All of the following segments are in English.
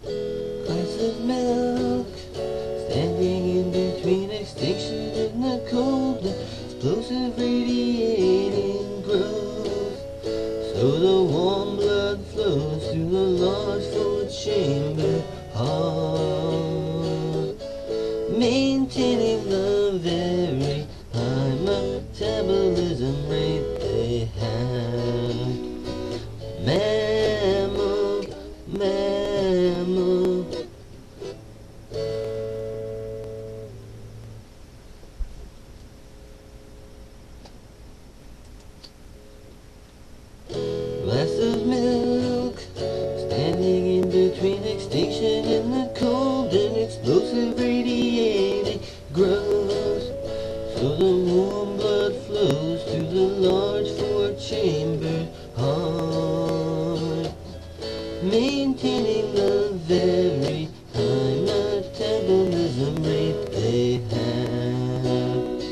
Glass of milk, standing in between extinction and the cold, explosive radiating growth. So the warm blood flows through the large four-chamber heart, maintaining the very high metabolism rate they have. Mammal, mammal. Glass of milk, standing in between extinction and the cold and explosive radiating growth. So the warm blood flows through the large four-chambered heart, maintaining the very high metabolism rate they have.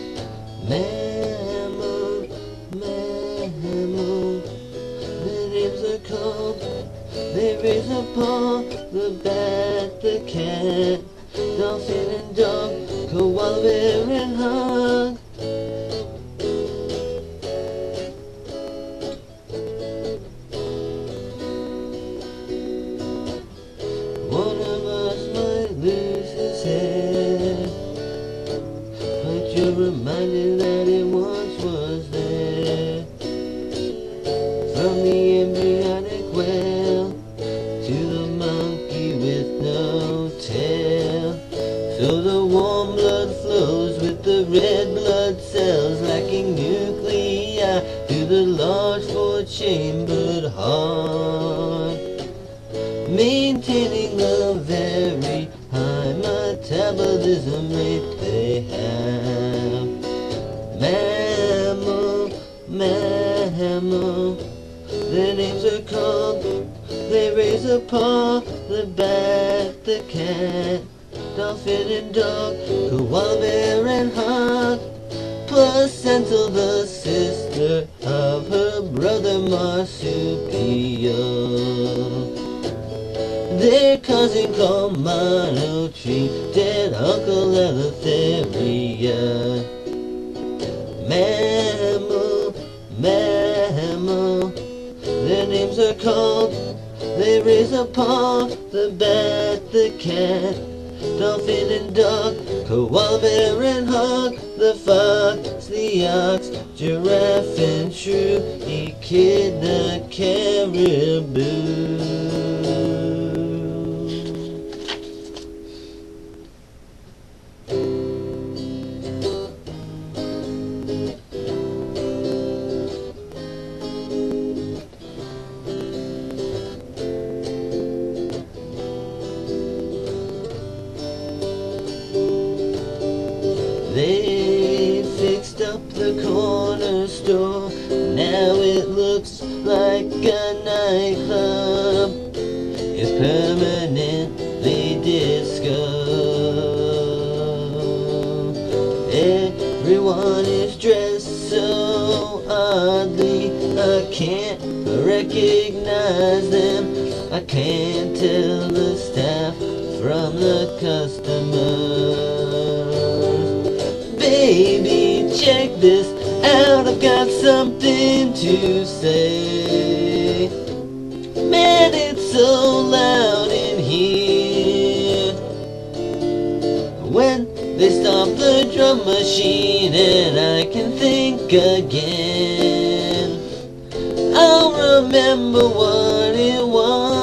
Mammal, mammal. Their names are called, they raise a paw, the bat, the cat, dolphin and dog, koala bear and hog. One of us might lose his head, but you're reminded that it once was there. From the embryonic whale to the monkey with no tail. So the warm blood flows with the red blood cells lacking nuclei through the large four-chambered heart, maintaining the very high metabolism rate they have. Mammal, mammal. Their names are called, they raise a paw, the bat, the cat, dolphin and dog, koala bear and hog. Placental, the sister of her brother marsupial. Their cousin called monotreated uncle Eleutheria. Mammal, mammal. Their names are called, they raise a paw, the bat, the cat, dolphin and dog, koala bear and hog, the fox, the ox, giraffe and shrew, echidna, caribou. They fixed up the corner store, now it looks like a nightclub. It's permanently disco. Everyone is dressed so oddly, I can't recognize them. I can't tell the staff from the customers. Baby, check this out, I've got something to say. Man, it's so loud in here. When they stop the drum machine and I can think again, I'll remember what it was.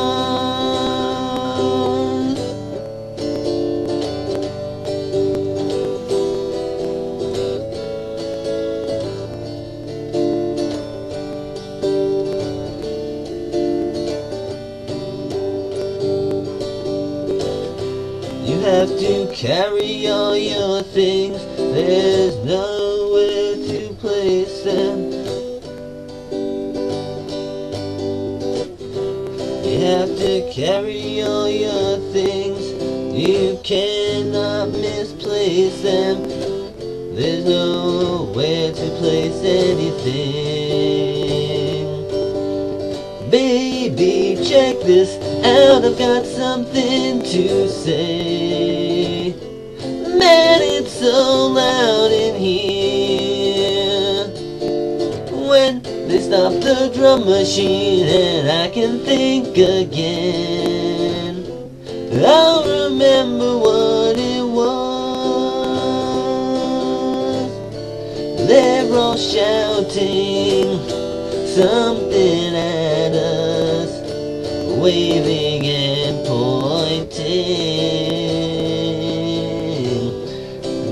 You have to carry all your things, there's nowhere to place them. You have to carry all your things, you cannot misplace them. There's nowhere to place anything. Baby, check this out, I've got something to say. Man, it's so loud in here. When they stop the drum machine and I can think again, I'll remember what it was. They're all shouting something at us, waving and pointing.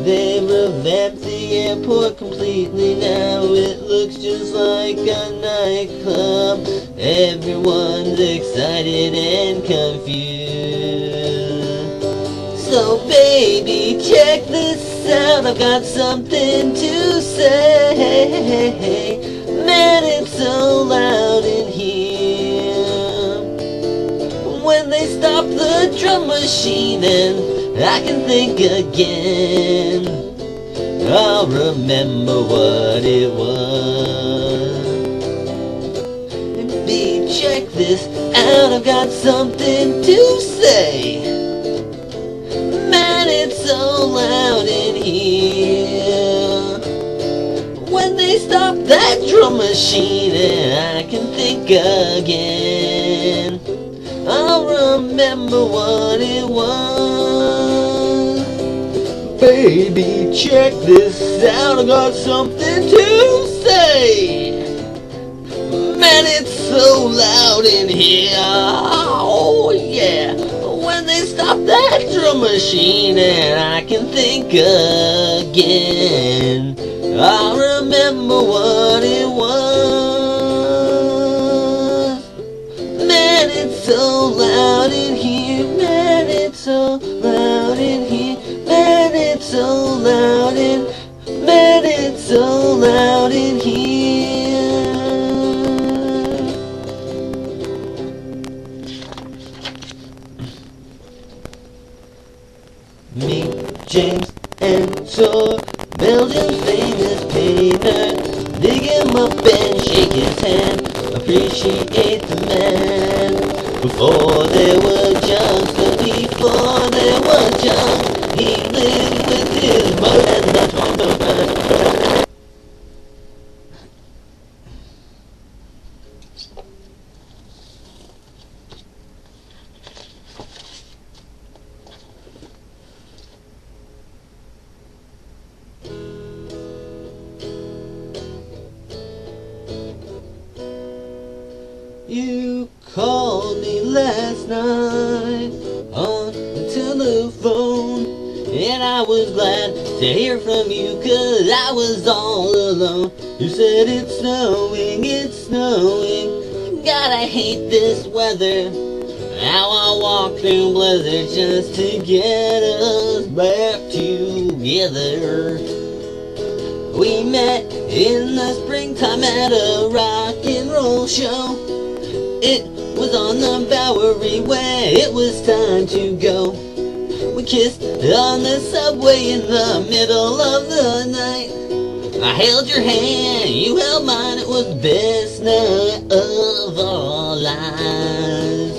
They revamped the airport completely now. It looks just like a nightclub. Everyone's excited and confused. So baby, check this out, I've got something to say. Man, it's so loud in here. When they stop the drum machine and I can think again, I'll remember what it was. Baby, check this out, I've got something to say. Man, it's so loud in here. When they stop that drum machine and I can think again, I'll remember what it was. Baby, check this out, I got something to say. Man, it's so loud in here. Oh yeah. When they stop that drum machine and I can think again, I'll remember what it was. Man, it's so loud in here. Man, it's so loud in here. Man, it's so loud in. Man, it's so loud in here. Me, James, and Tor, Belgium's famous painter. Dig him up and shake his hand. Appreciate the man. Before there were junks, but before there were junks, he lived with his mother and that's one of the You called me last night on the telephone, and I was glad to hear from you, 'cause I was all alone. You said it's snowing, God, I hate this weather. Now I walk through blizzard just to get us back together. We met in the springtime at a rock and roll show. It was on the Bowery where it was time to go. We kissed on the subway in the middle of the night. I held your hand, you held mine, it was the best night of our lives.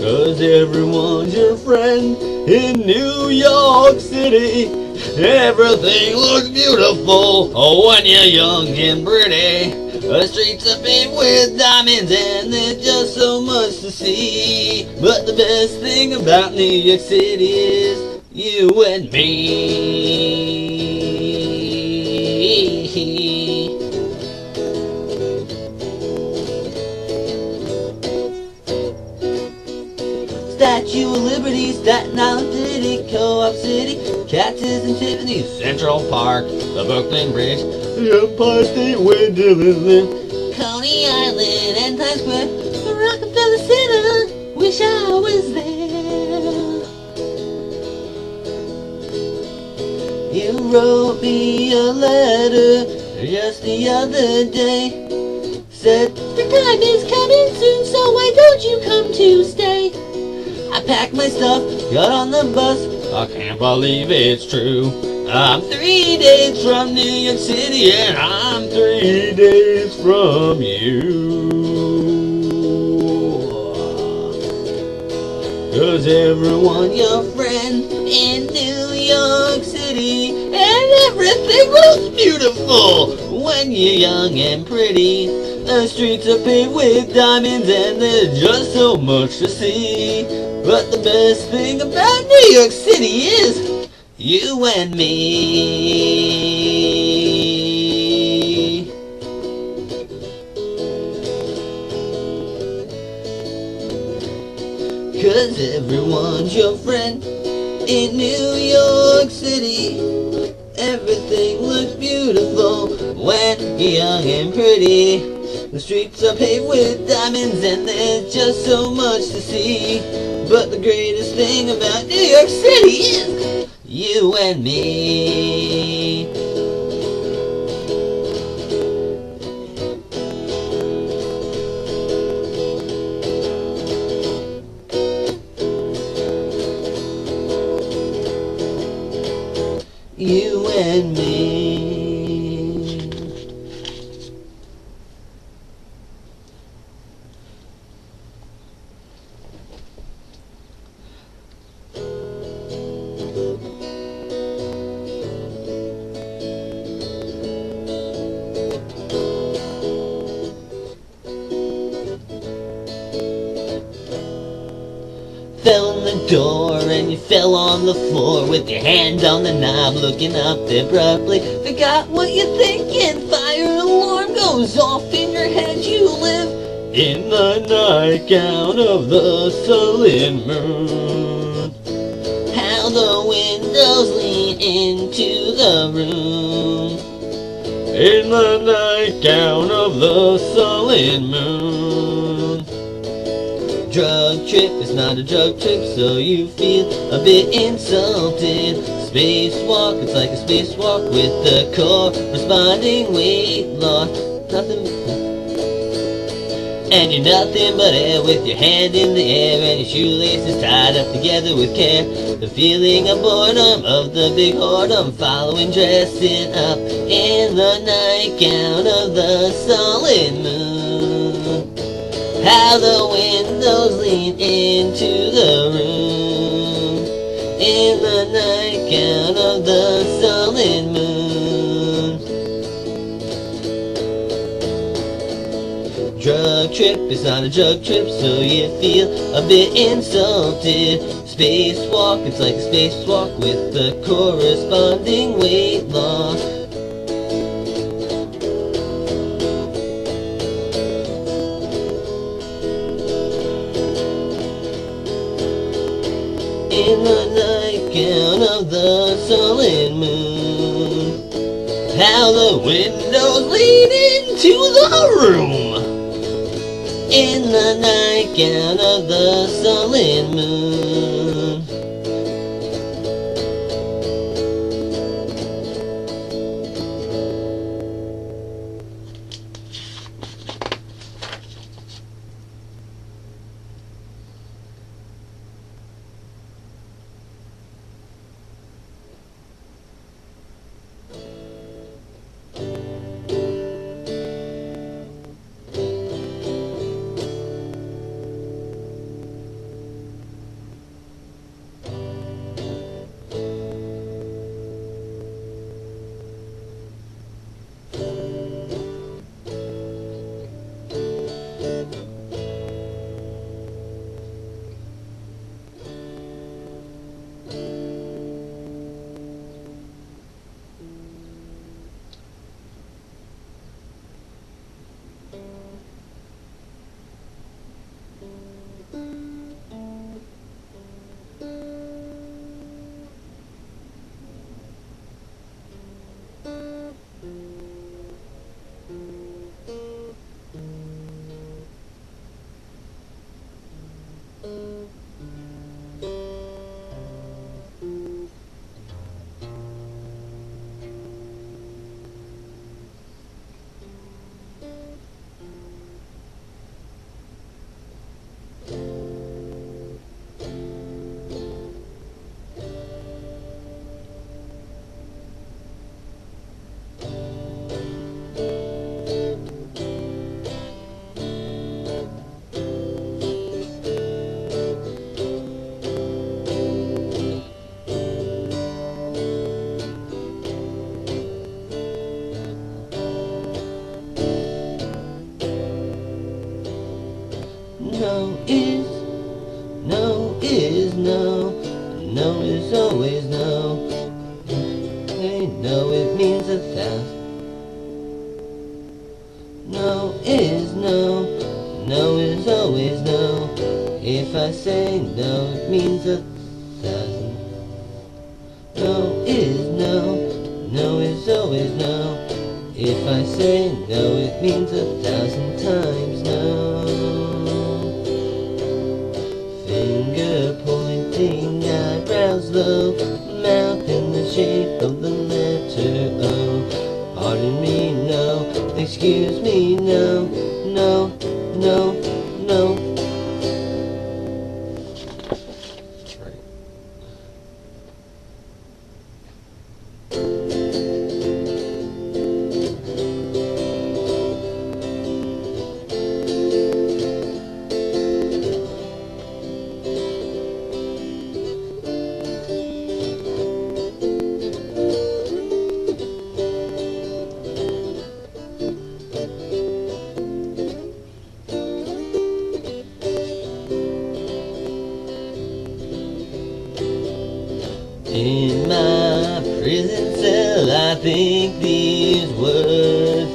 'Cause everyone's your friend in New York City. Everything looks beautiful when you're young and pretty. The streets are paved with diamonds and there's just so much to see. But the best thing about New York City is you and me. Statue of Liberty, Staten Island City, Co-op City, Cactus and Tiffany, Central Park, the Brooklyn Bridge, the Empire State Window, Coney Island and Times Square, the Rockefeller Center. Wish I was there. You wrote me a letter just the other day. Said the time is coming soon, so why don't you come to stay? I packed my stuff, got on the bus. I can't believe it's true. I'm 3 days from New York City and I'm 3 days from you. 'Cause everyone your friend in New York City, and everything looks beautiful when you're young and pretty. The streets are paved with diamonds and there's just so much to see. But the best thing about New York City is you and me. 'Cause everyone's your friend in New York City. Everything looks beautiful when you're young and pretty. The streets are paved with diamonds and there's just so much to see. But the greatest thing about New York City is you and me. You and me. Fell in the door and you fell on the floor with your hand on the knob, looking up there abruptly. Forgot what you're thinking, fire alarm goes off in your head. You live in the nightgown of the sullen moon. How the windows lean into the room. In the nightgown of the sullen moon. Drug trip is not a drug trip, so you feel a bit insulted. Spacewalk, it's like a spacewalk with the corresponding weight loss. Nothing, and you're nothing but air with your hand in the air and your shoelaces tied up together with care. The feeling of boredom of the big whoredom following, dressing up in the nightgown of the solid moon. How the windows lean into the room. In the nightgown of the solid moon. Drug trip is not a drug trip, so you feel a bit insulted. Spacewalk, it's like a spacewalk with the corresponding weight loss. In the nightgown of the solid moon. How the windows lead into the room. In the nightgown of the solid moon. If I say no, it means 1,000. No is no, no is always no. If I say no, it means 1,000 times no. Finger pointing, eyebrows low, mouth in the shape of the letter O. Pardon me, no, excuse me, no, no, no, no. That's right. In my prison cell, I think these words.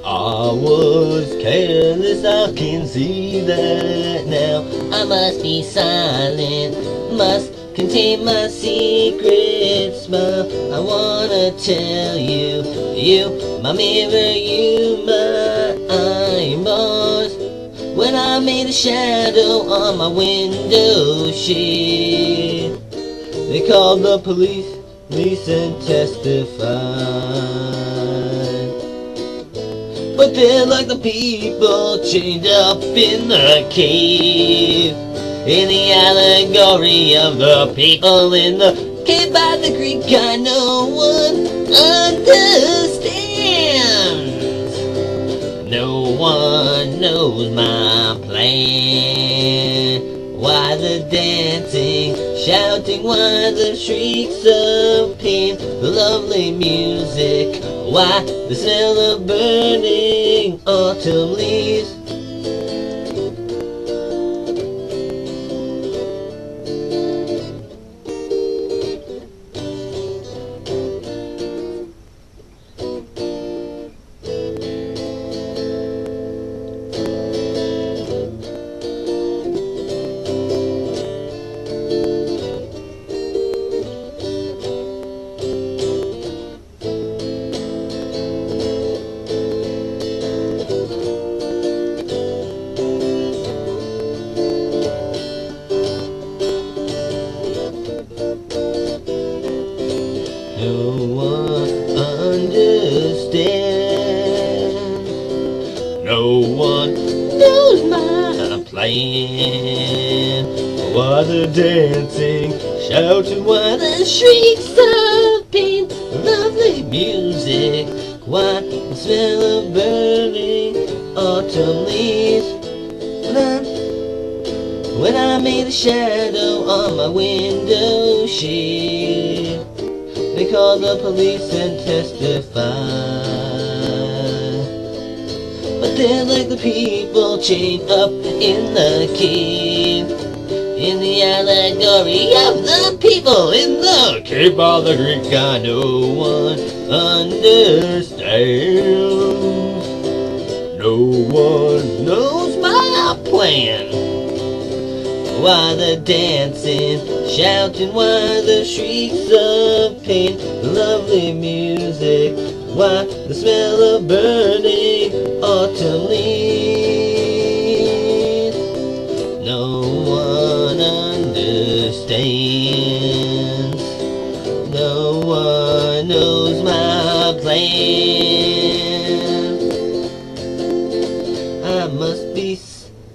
I was careless, I can see that now. I must be silent, must contain my secret smile. I wanna tell you, you, my mirror, you, my iron bars. When I made a shadow on my window shade, they called the police and testified. But they're like the people chained up in the cave, in the allegory of the people in the cave by the Greek guy no one understands. No one knows my plan. Why the dancing, shouting, why the shrieks of pain, the lovely music, why the smell of burning autumn leaves. No one understands. No one knows my plan. Why the dancing, shouting, why the shrieks of pain, lovely music, why the smell of burning autumn leaves. When I made a shadow on my window shade, they called the police and testified. But they're like the people chained up in the cave, in the allegory of the people in the cave by the Greek guy no one understands. No one knows my plan. Why the dancing, shouting, why the shrieks of pain, the lovely music, why the smell of burning autumn leaves. No one understands. No one knows my plan. I must be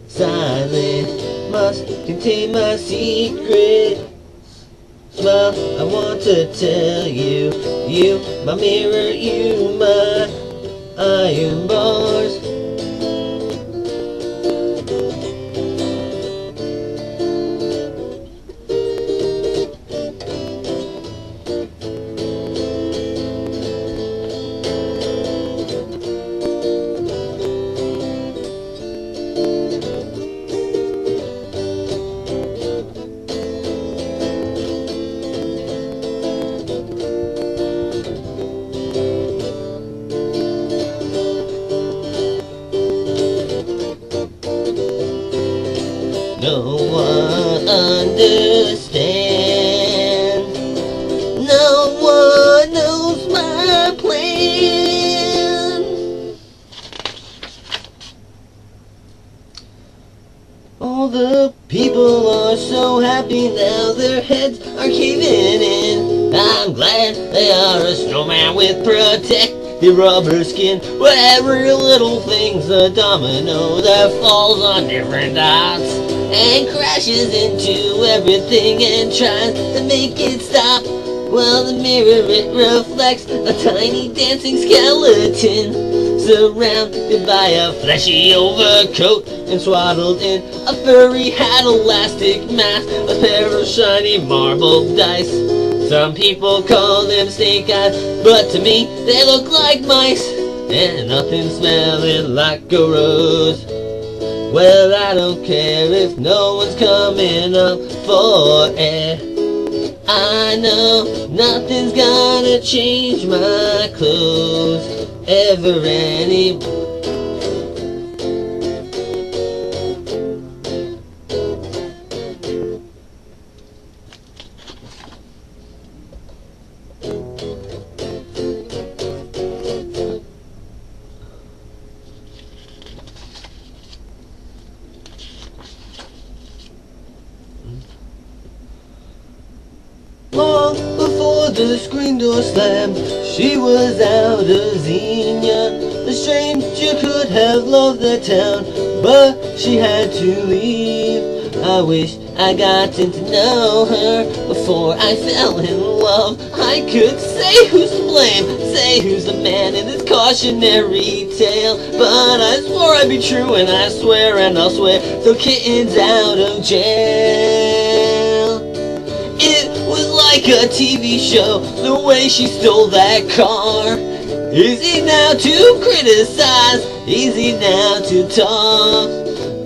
silent, must contain my secret smile. I want to tell you, you, my mirror, you, my iron bars. understand. No one knows my plan. All the people are so happy now, their heads are caving in. I'm glad they are a snowman with protective rubber skin, where every little thing's a domino that falls on different dots and crashes into everything and tries to make it stop. Well, the mirror, it reflects a tiny dancing skeleton, surrounded by a fleshy overcoat and swaddled in a furry hat elastic mask, a pair of shiny marble dice. Some people call them snake eyes, but to me they look like mice, and nothing smelling like a rose. Well, I don't care if no one's coming up for air. I know nothing's gonna change my clothes ever any. Long before the screen door slammed, she was out of Xenia. The stranger could have loved the town, but she had to leave. I wish I gotten to know her before I fell in love. I could say who's to blame, say who's the man in this cautionary tale, but I swore I'd be true, and I swear and I'll swear till kitten's out of jail. It was like a TV show, the way she stole that car. Easy now to criticize, easy now to talk.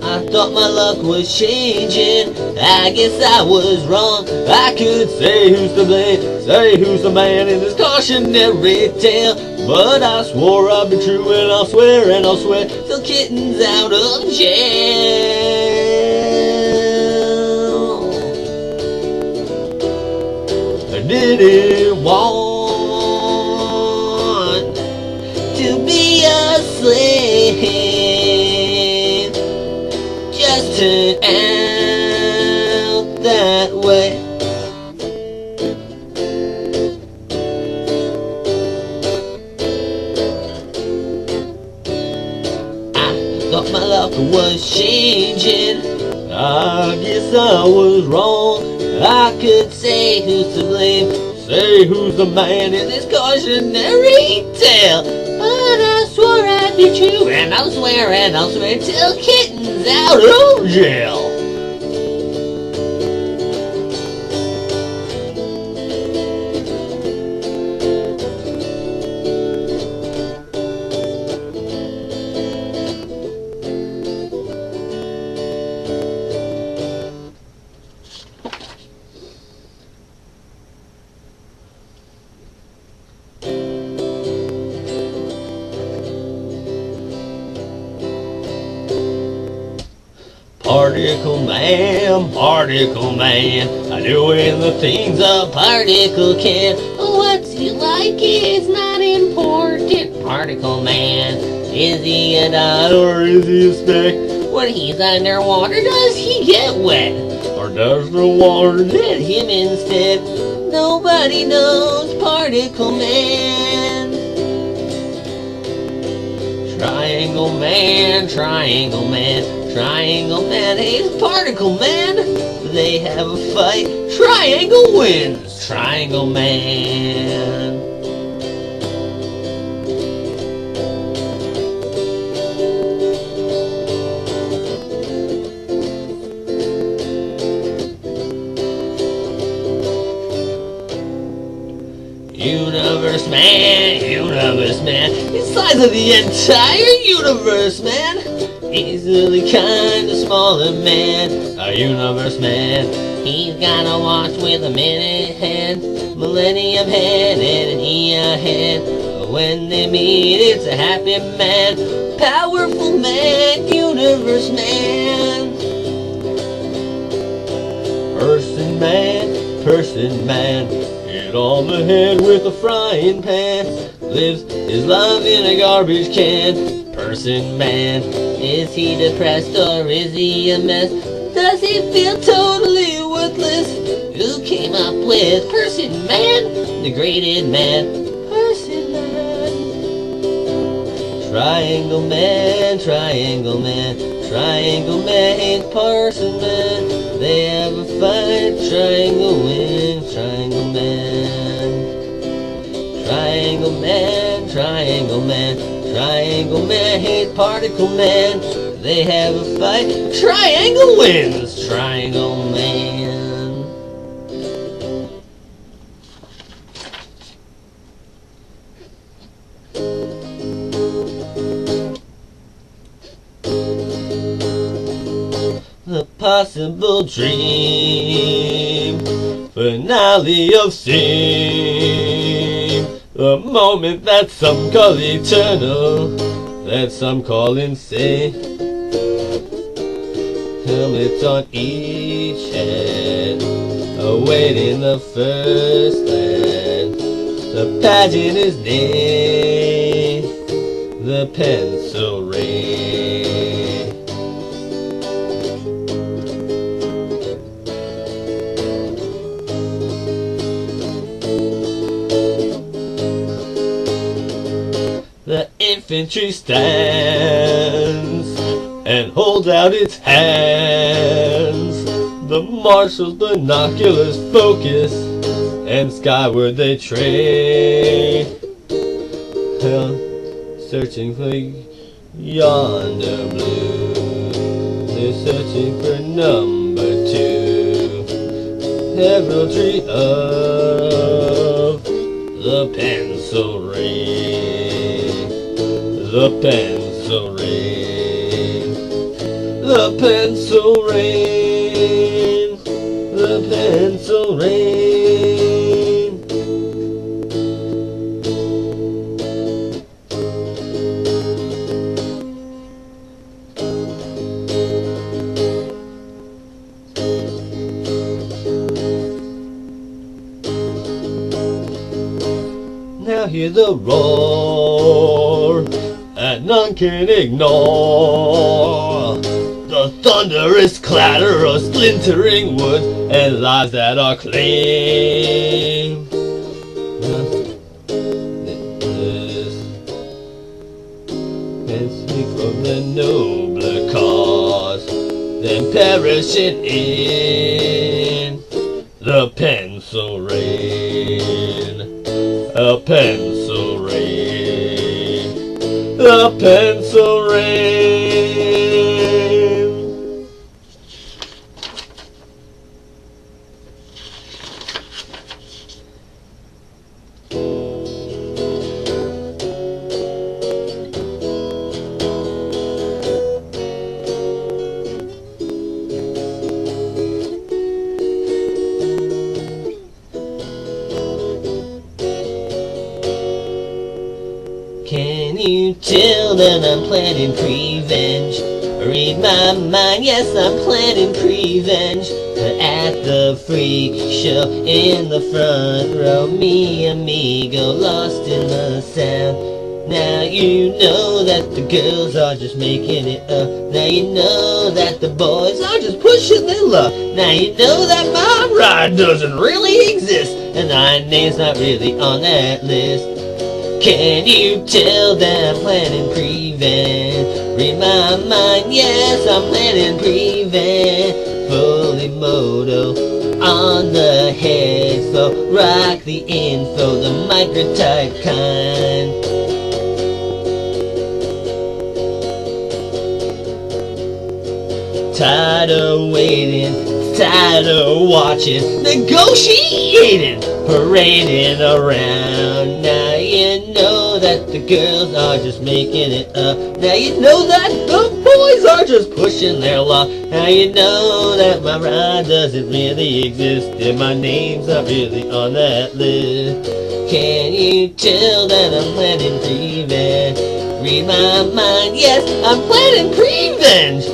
I thought my luck was changing, I guess I was wrong. I could say who's to blame, say who's the man in this cautionary tale, but I swore I'd be true, and I'll swear till kitten's out of jail. I didn't want to be a slave, just turned out that way. I thought my luck was changing, I guess I was wrong. I could say who's to blame, say who's the man in this cautionary tale, but I swore I'd be true, and I'll swear till kitten's out of jail. Particle man, I'm doing the things a particle can. What's he like is not important, particle man. Is he a dot or is he a speck? When he's underwater, does he get wet? Or does the water hit him instead? Nobody knows, particle man. Triangle man, triangle man, triangle man, he's particle man. They have a fight, triangle wins, triangle man. Universe man, he's the size of the entire universe, man. He's really kinda smaller, man, a universe man. He's got a watch with a minute hand, millennium hand, and an eon hand. But when they meet, it's a happy man, powerful man, universe man. Person man, hit on the head with a frying pan, lives his life in a garbage can. Person man, is he depressed or is he a mess? Does he feel totally worthless? Who came up with person man? Degraded man. Person man. Triangle man, triangle man, triangle man, person man. They have a fight, triangle wins, triangle man. Triangle man, triangle man, triangle man hates particle man. They have a fight, triangle wins, triangle man. The possible dream, finale of theme, the moment that some call eternal, that some call insane. Helmets on each head, awaiting the first land. The pageant is near, the pencil ray. The infantry stands and holds out its hands. The marshal's binoculars focus and skyward they train. Searching for yonder blue. They're searching for number 2. Heraldry of the pencil ray. The pencil rain, the pencil rain, the pencil rain. Now hear the roar that none can ignore, the thunderous clatter of splintering wood and lives that are claimed. And speak from the nobler cause, then perishing in the pencil rain, a pencil rain, the pencil rain. Can you tell that I'm planning prevenge? Read my mind, yes, I'm planning prevenge. At the freak show in the front row, me amigo lost in the sound. Now you know that the girls are just making it up. Now you know that the boys are just pushing their luck. Now you know that my ride doesn't really exist, and my name's not really on that list. Can you tell that I'm planning prevent? Read my mind, yes, I'm planning prevent. Fully moto on the headphone, rock the info, the microtype kind. Tired of waiting, tired of watching, negotiating, parading around. Now you know that the girls are just making it up. Now you know that the boys are just pushing their luck. Now you know that my ride doesn't really exist, and my name's not really on that list. Can you tell that I'm planning revenge? Read my mind, yes, I'm planning revenge.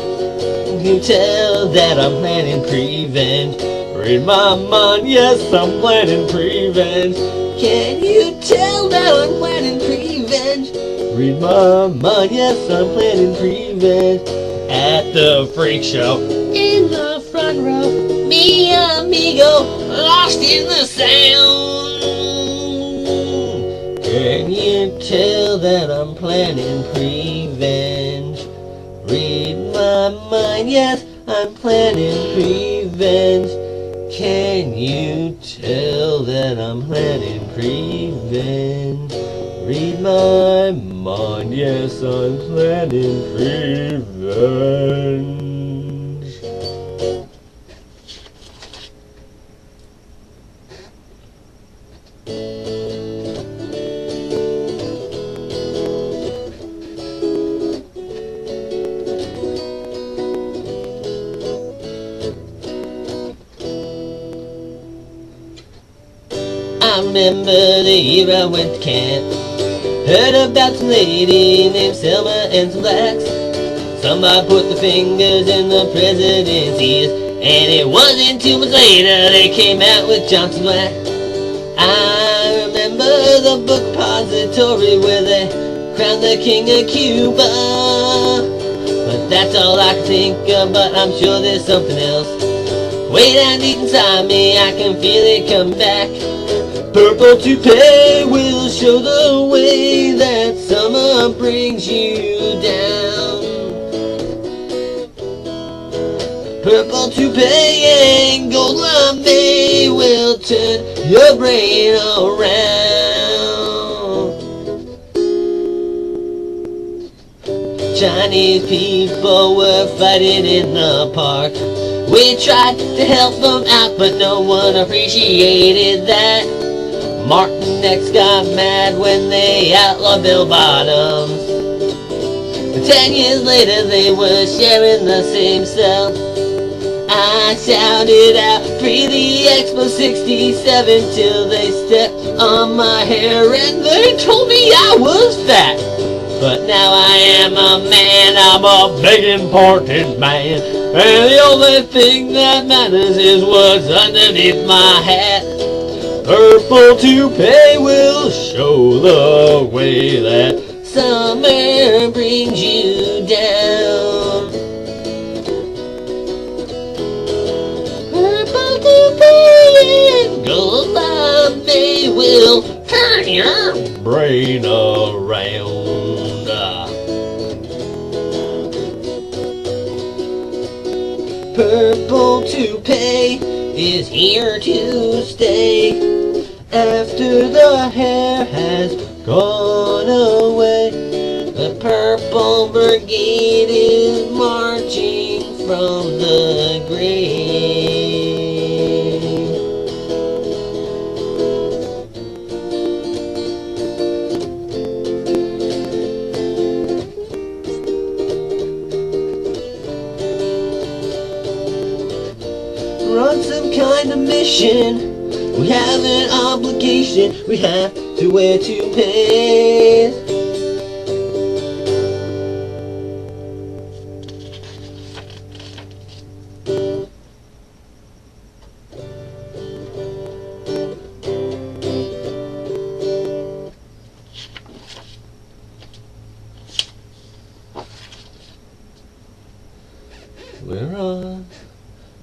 You can tell that I'm planning prevenge. Read my mind, yes, I'm planning revenge. Can you tell that I'm planning revenge? Read my mind, yes, I'm planning revenge. At the freak show, in the front row, me amigo, lost in the sound. Can you tell that I'm planning revenge? Read my mind, yes, I'm planning revenge. Can you tell that I'm planning revenge? Read my mind, yes, I'm planning revenge. I remember the year I went to camp. Heard about some lady named Selma and some blacks. Somebody put the fingers in the president's ears, and it wasn't too much later they came out with Johnson's wax. I remember the book repository where they crowned the king of Cuba. But that's all I can think of, but I'm sure there's something else. Way down deep inside me, I can feel it come back. Purple toupee will show the way that summer brings you down. Purple toupee and gold lame will turn your brain around. Chinese people were fighting in the park. We tried to help them out, but no one appreciated that. Martin X got mad when they outlawed bell bottoms. 10 years later they were sharing the same cell. I shouted out, free the Expo 67 till they stepped on my hair and they told me I was fat. But now I am a man, I'm a big important man, and the only thing that matters is what's underneath my hat. Purple toupee will show the way that summer brings you down. Purple toupee and gold lame will turn your brain around. Purple toupee is here to stay. After the hair has gone away, the Purple Brigade is marching from the grave. We're on some kind of mission. We have an obligation, we have to wear toupees.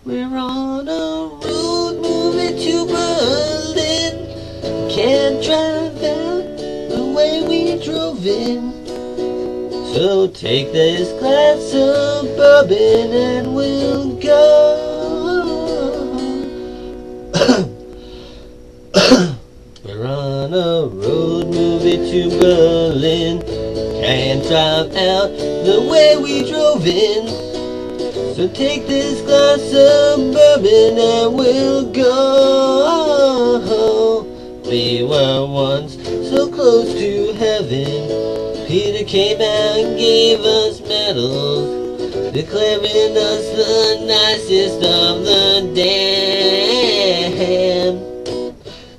We're on a road moving to Berlin. Can't drive out the way we drove in. So take this glass of bourbon and we'll go. We're on a road moving to Berlin. Can't drive out the way we drove in. So take this glass of bourbon and we'll go. We were once so close to heaven. Peter came out and gave us medals, declaring us the nicest of the damned.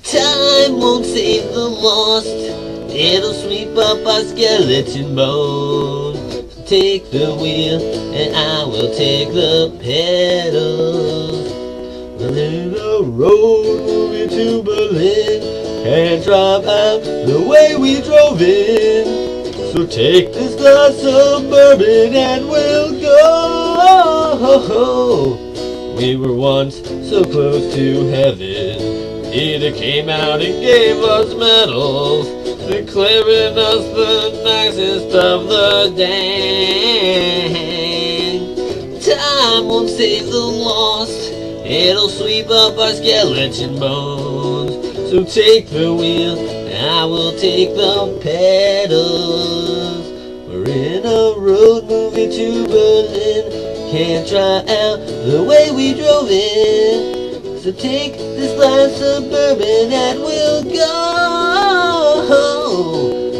Time won't save the lost, it'll sweep up our skeleton bones. Take the wheel and I will take the pedals. a road movie to Berlin. Can't drive out the way we drove in. So take this glass of bourbon and we'll go. We were once so close to heaven. Peter came out and gave us medals, declaring us the nicest of the dang. Time won't save the lost, it'll sweep up our skeleton bones. So take the wheel, I will take the pedals. We're in a road movie to Berlin. Can't try out the way we drove in. So take this glass of bourbon and we'll go.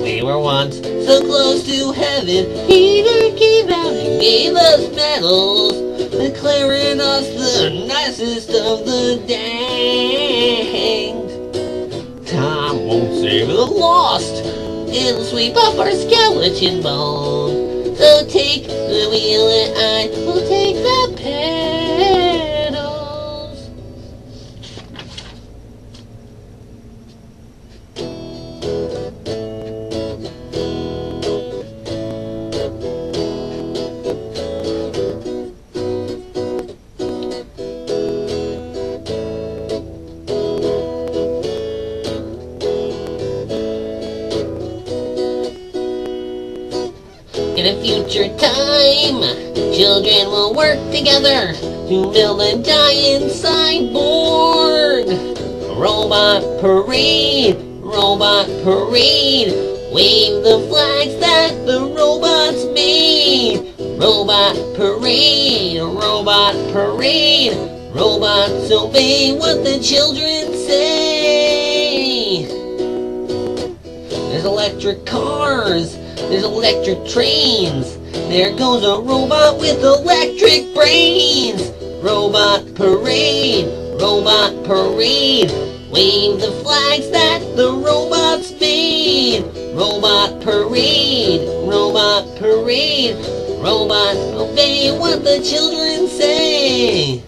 We were once so close to heaven. Peter came out and gave us medals, declaring us the nicest of the danged. Time won't save the lost, it'll sweep up our skeleton bones. So take the wheel and I will take the pedals. In a future time, children will work together to build a giant cyborg. Robot parade, wave the flags that the robots made. Robot parade, robots obey what the children say. There's electric cars, there's electric trains. There goes a robot with electric brains. Robot parade, wave the flags that the robots made. Robot parade, robots obey what the children say.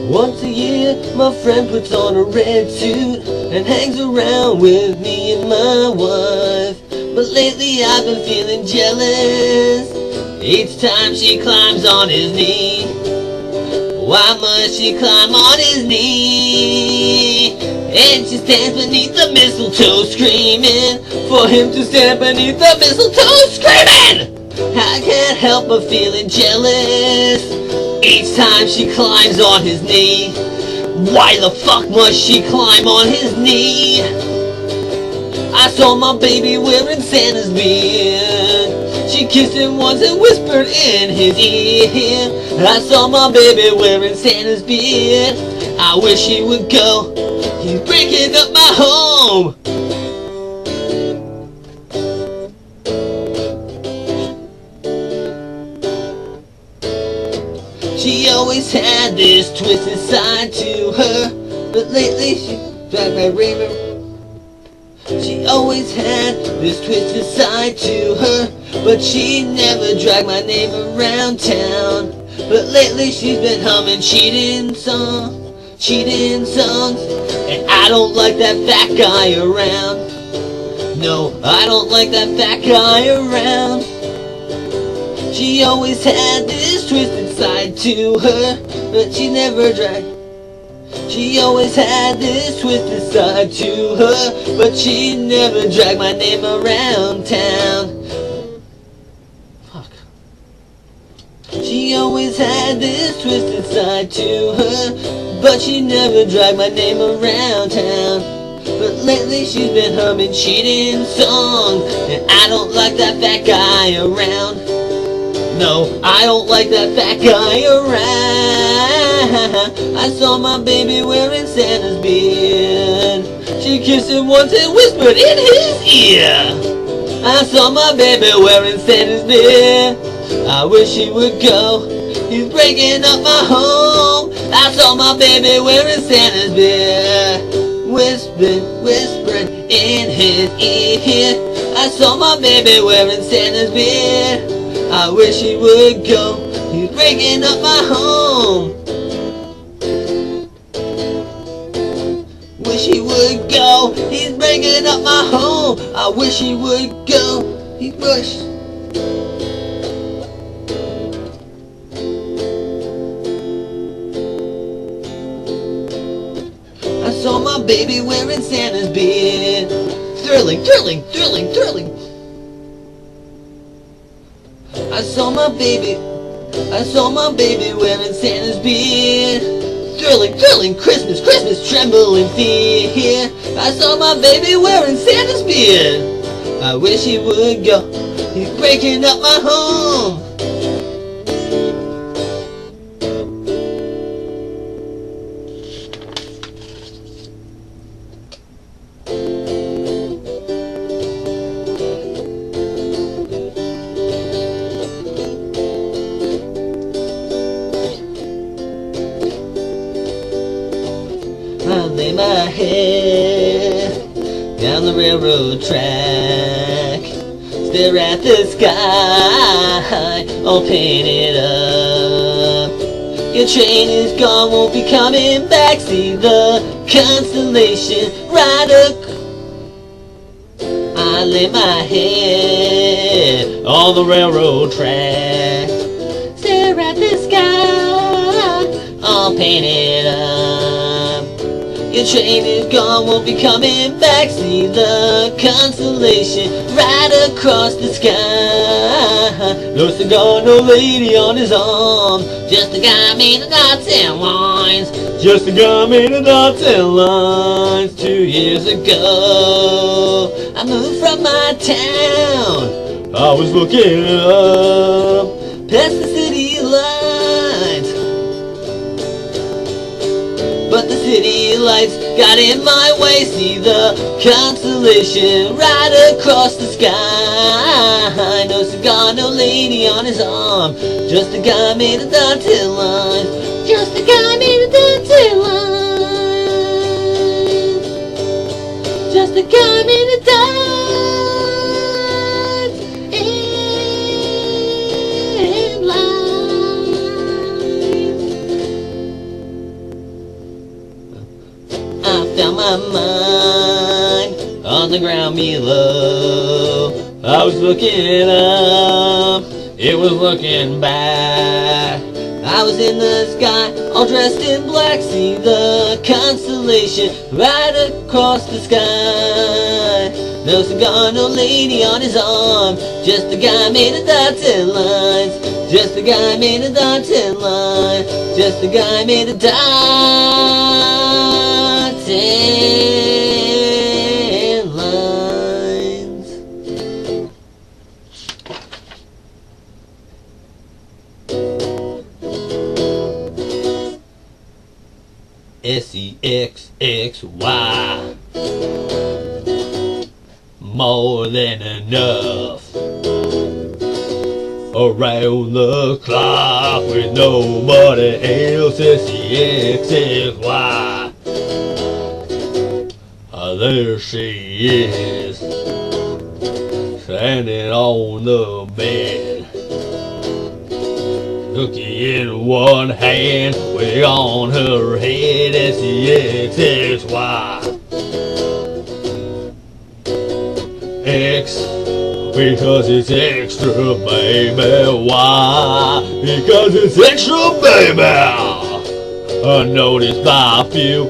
Once a year, my friend puts on a red suit and hangs around with me and my wife. But lately I've been feeling jealous each time she climbs on his knee. Why must she climb on his knee? And she stands beneath the mistletoe screaming for him to stand beneath the mistletoe screaming! I can't help but feeling jealous each time she climbs on his knee. Why the fuck must she climb on his knee? I saw my baby wearing Santa's beard. She kissed him once and whispered in his ear. I saw my baby wearing Santa's beard. I wish he would go, he's breaking up my home. She always had this twisted side to her, but lately she dragged my rainbow. She always had this twisted side to her, but she never dragged my name around town. But lately she's been humming cheating songs, and I don't like that fat guy around. No, I don't like that fat guy around. She always had this twisted side to her, but she never dragged. She always had this twisted side to her, but she never dragged my name around town. Fuck. She always had this twisted side to her, but she never dragged my name around town. But lately she's been humming cheating songs, and I don't like that fat guy around. No, I don't like that fat guy around. I saw my baby wearing Santa's beard. She kissed him once and whispered in his ear. I saw my baby wearing Santa's beard. I wish he would go, he's breaking up my home. I saw my baby wearing Santa's beard. Whispering in his ear. I saw my baby wearing Santa's beard. I wish he would go, he's breaking up my home. Wish he would go, he's breaking up my home. I wish he would go, he wish. I saw my baby wearing Santa's beard. Thrilling, thrilling, thrilling, thrilling. I saw my baby wearing Santa's beard. Thrilling, thrilling, Christmas, Christmas, trembling fear. I saw my baby wearing Santa's beard. I wish he would go, he's breaking up my home. I lay my head down the railroad track, stare at the sky, all painted up. Your train is gone, won't be coming back. See the constellation right up. I lay my head on the railroad track, stare at the sky, all painted up. Your train is gone, won't be coming back. See the constellation right across the sky. No cigar, no lady on his arm, just a guy made of dots and lines. Just a guy made of dots and lines. 2 years ago I moved from my town. I was looking up past the city lights, but the city lights got in my way. See the constellation right across the sky. No cigar, no lady on his arm, just a guy made of dots and lines. Just a guy made of dots and lines. Just a guy made of dots and lines. I found my mind on the ground below. I was looking up, it was looking back. I was in the sky, all dressed in black. See the constellation right across the sky. No cigar, no lady on his arm, just a guy made of dots and lines. Just a guy made of dots and lines. Just a guy made of dots and lines. SEXXY, more than enough. Around the clock with nobody else. SEXXY, there she is, standing on the bed, cookie in one hand, wig on her head. SEXXY. X, because it's extra, baby. Y, because it's extra, baby. Unnoticed by a few,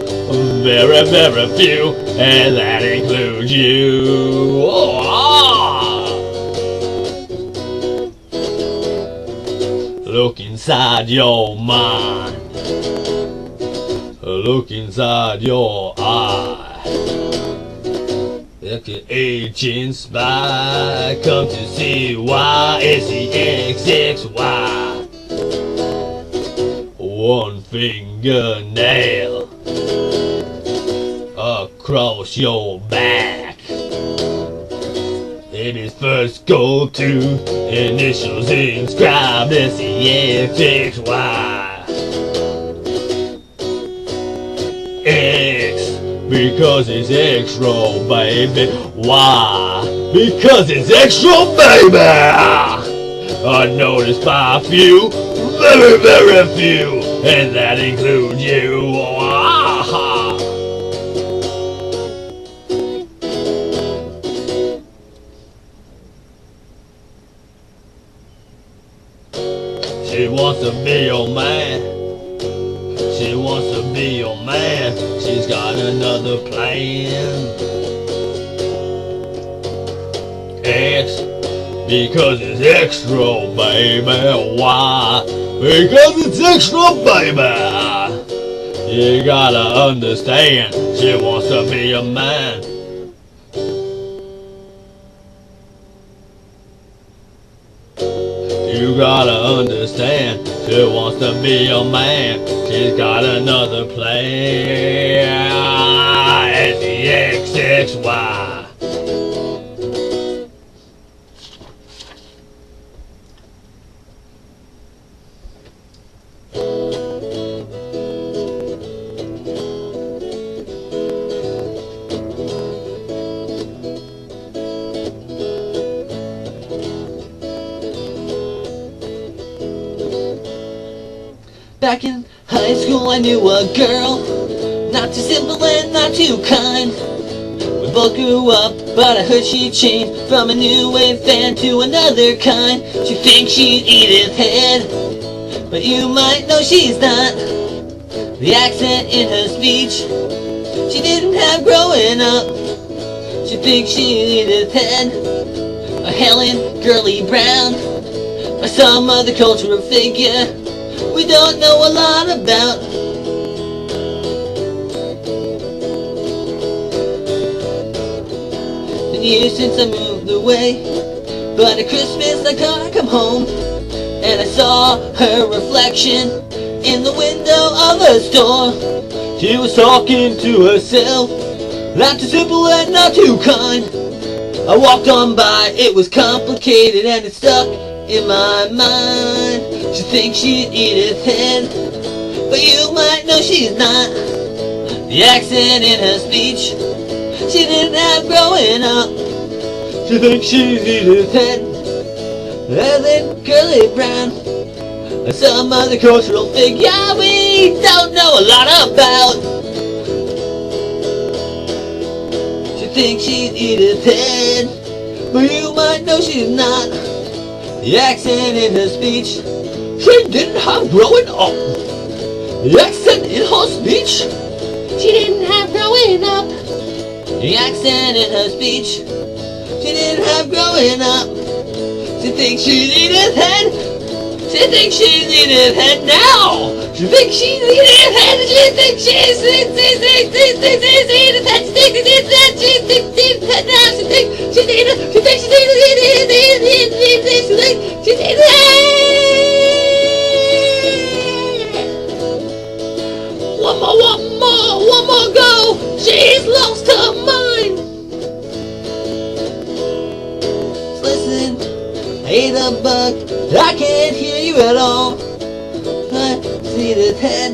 very, very few, and that includes you. Oh, ah. Look inside your mind, look inside your eye. Like an agent spy, come to see why. SEXXY. one fingernail across your back. It is first go to initials inscribed SEXXY. X because it's extra, baby. Y because it's extra, baby. Unnoticed by a few, very, very few, and that includes you. She wants to be your man. She wants to be your man. She's got another plan. X because it's extra, baby. Y because it's extra, baby. You gotta understand, she wants to be a man. You gotta understand, she wants to be a man. She's got another plan. SEXXY. Back in high school I knew a girl, not too simple and not too kind. We both grew up, but I heard she changed from a new wave fan to another kind. She thinks she's Edith Head, but you might know she's not. The accent in her speech she didn't have growing up. She thinks she's Edith Head, or Helen Girly Brown, or some other cultural figure we don't know a lot about. Been years since I moved away, but at Christmas I come home and I saw her reflection in the window of a store. She was talking to herself, not too simple and not too kind. I walked on by, it was complicated and it stuck in my mind. She thinks she's Edith Head, but you might know she's not. The accent in her speech she didn't have growing up. She thinks she's Edith Head, Helen Girly Brown, or some other cultural figure we don't know a lot about. She thinks she's Edith Head, but you might know she's not. The accent in her speech she didn't have growing up. The accent in her speech she didn't have growing up. The accent in her speech she didn't have growing up. She thinks she's Edith Head. She thinks she's Edith Head now. She thinks she's Edith Head. She thinks she's Edith Head. She thinks she's Edith Head. She thinks she's Edith Head now. She thinks she's Edith. She thinks she's Edith Head. She's Edith Head. One more go. She's lost her mind. Listen, I ate a bug. I can't hear you at all. I see Edith Head.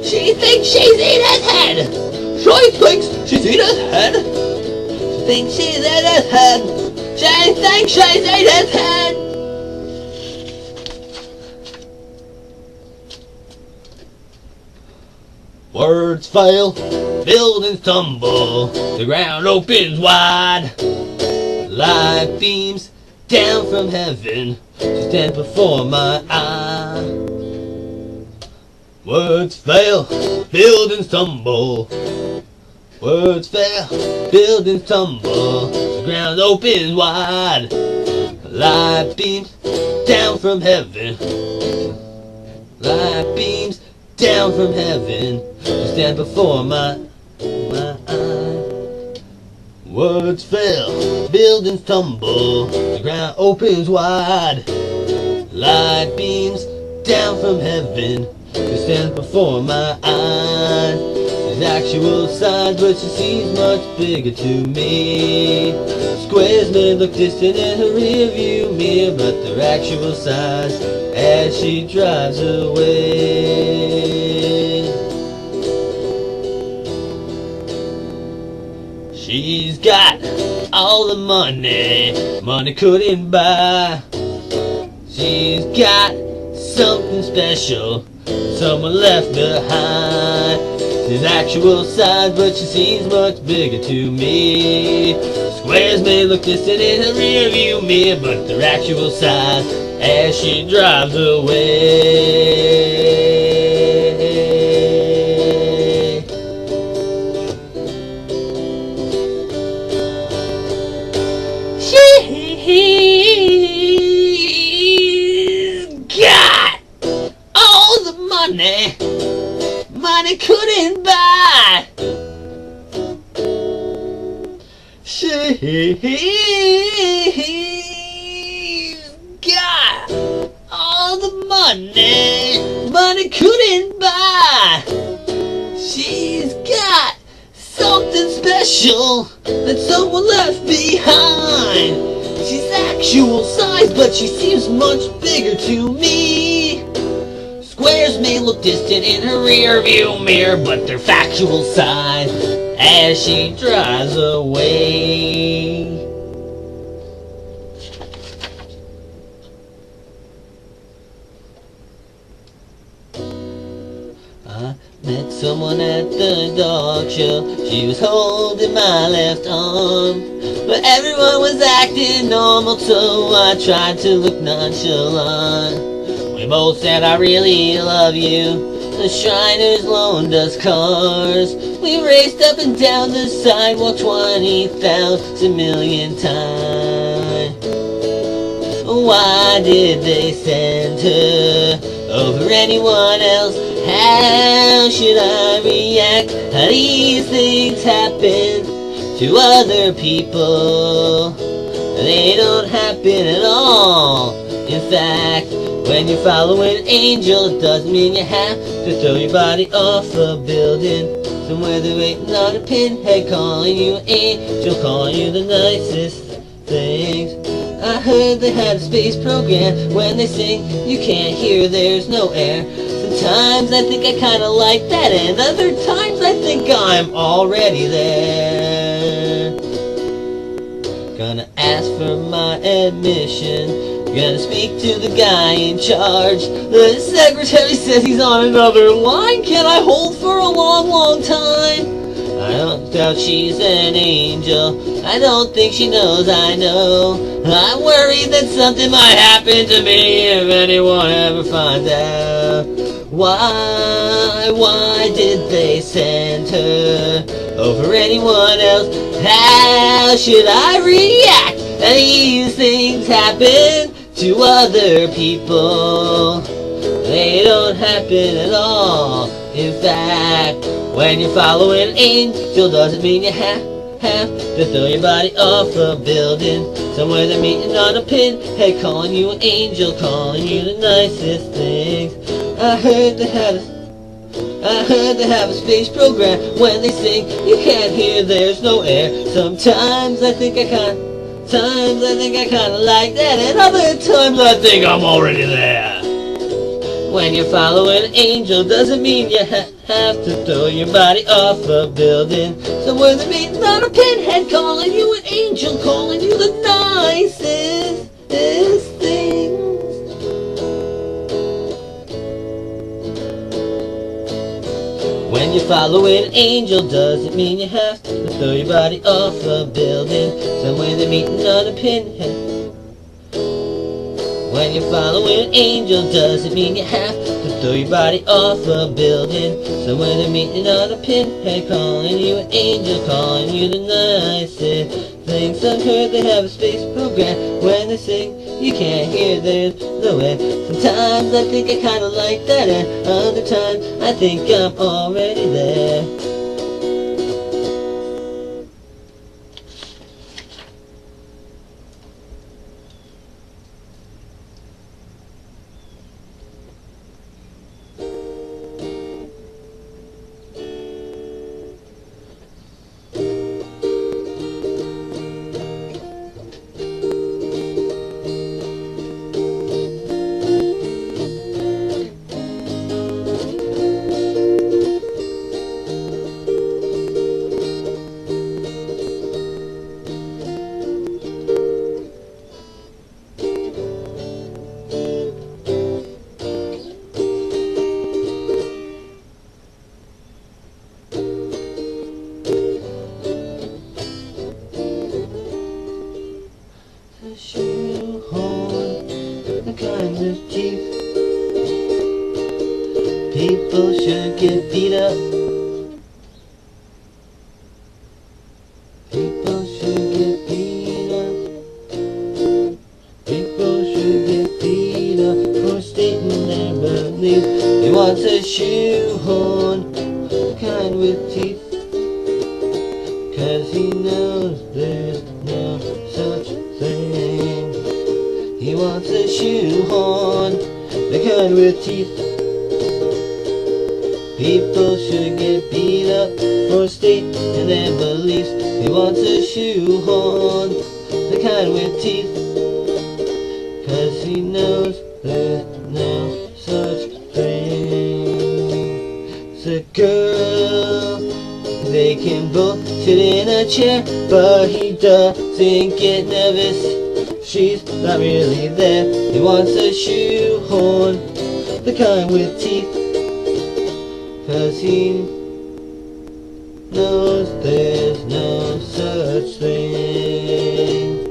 She thinks she's Edith Head. She thinks she's Edith Head. She thinks she's Edith Head. She thinks she's Edith Head. Words fail, buildings tumble, the ground opens wide. Light beams down from heaven to stand before my eye. Words fail, buildings tumble. Words fail, buildings tumble, the ground opens wide. Light beams down from heaven. Light beams down from heaven to stand before my eye. Words fail, buildings tumble, the ground opens wide. Light beams down from heaven to She stands before my eyes. There's actual size, but she seems much bigger to me. Squares may look distant in her rear view mirror, but they're actual size as she drives away. She's got all the money money couldn't buy. She's got something special someone left behind. She's actual size, but she seems much bigger to me. Squares may look distant in her rear view mirror, but they're actual size as she drives away. She's got all the money money couldn't buy. She's got all the money money couldn't buy. She's got something special that someone left behind. She's actual size, but she seems much bigger to me. Squares may look distant in her rear view mirror, but they're factual size as she drives away. I met someone at the dog show. She was holding my left arm, but everyone was acting normal, so I tried to look nonchalant. We both said I really love you. The Shriners loaned us cars. We raced up and down the sidewalk 20,000 million times. Why did they send her over anyone else? How should I react? How these things happen to other people? They don't happen at all. In fact, when you follow an angel, it doesn't mean you have to throw your body off a building. Somewhere they're waiting on a pinhead, calling you an angel, calling you the nicest things. I heard they had a space program. When they sing, you can't hear, there's no air. Sometimes I think I kinda like that, and other times I think I'm already there. Gonna ask for my admission. Gonna speak to the guy in charge. The secretary says he's on another line. Can I hold for a long, long time? I don't doubt she's an angel. I don't think she knows I know. I'm worried that something might happen to me if anyone ever finds out. Why did they send her over anyone else? How should I react? These things happen to other people. They don't happen at all. In fact, when you follow an angel, doesn't mean you have to throw your body off a building. Somewhere they're meeting on a pinhead, calling you an angel, calling you the nicest things. I heard they have a space program. When they sing, you can't hear, there's no air. Sometimes I think I kinda like that, and other times I think I'm already there. When you follow an angel, doesn't mean you have to throw your body off a building. Somewhere they're meeting on a pinhead, calling you an angel, calling you the nicest things. When you follow an angel, doesn't mean you have to throw your body off a building. Somewhere they're meeting on a pinhead. When you follow an angel, doesn't mean you have to throw your body off a building. Somewhere they're meeting on a pinhead, calling you an angel, calling you the nicest things. I've heard they have a space program. When they sing, you can't hear, there's no way. Sometimes I think I kinda like that, and other times I think I'm already there. People should get beat up. People should get beat up. People should get beat up for stating their beliefs. He wants a shoehorn, the kind with teeth, 'cause he knows there's no such thing. He wants a shoehorn, the kind with teeth. People should get beat up for stating their beliefs. He wants a shoehorn, the kind with teeth, 'cause he knows there's no such thing. It's a girl, they can both sit in a chair, but he doesn't get nervous. She's not really there. He wants a shoehorn, the kind with teeth, 'cause he knows there's no such thing.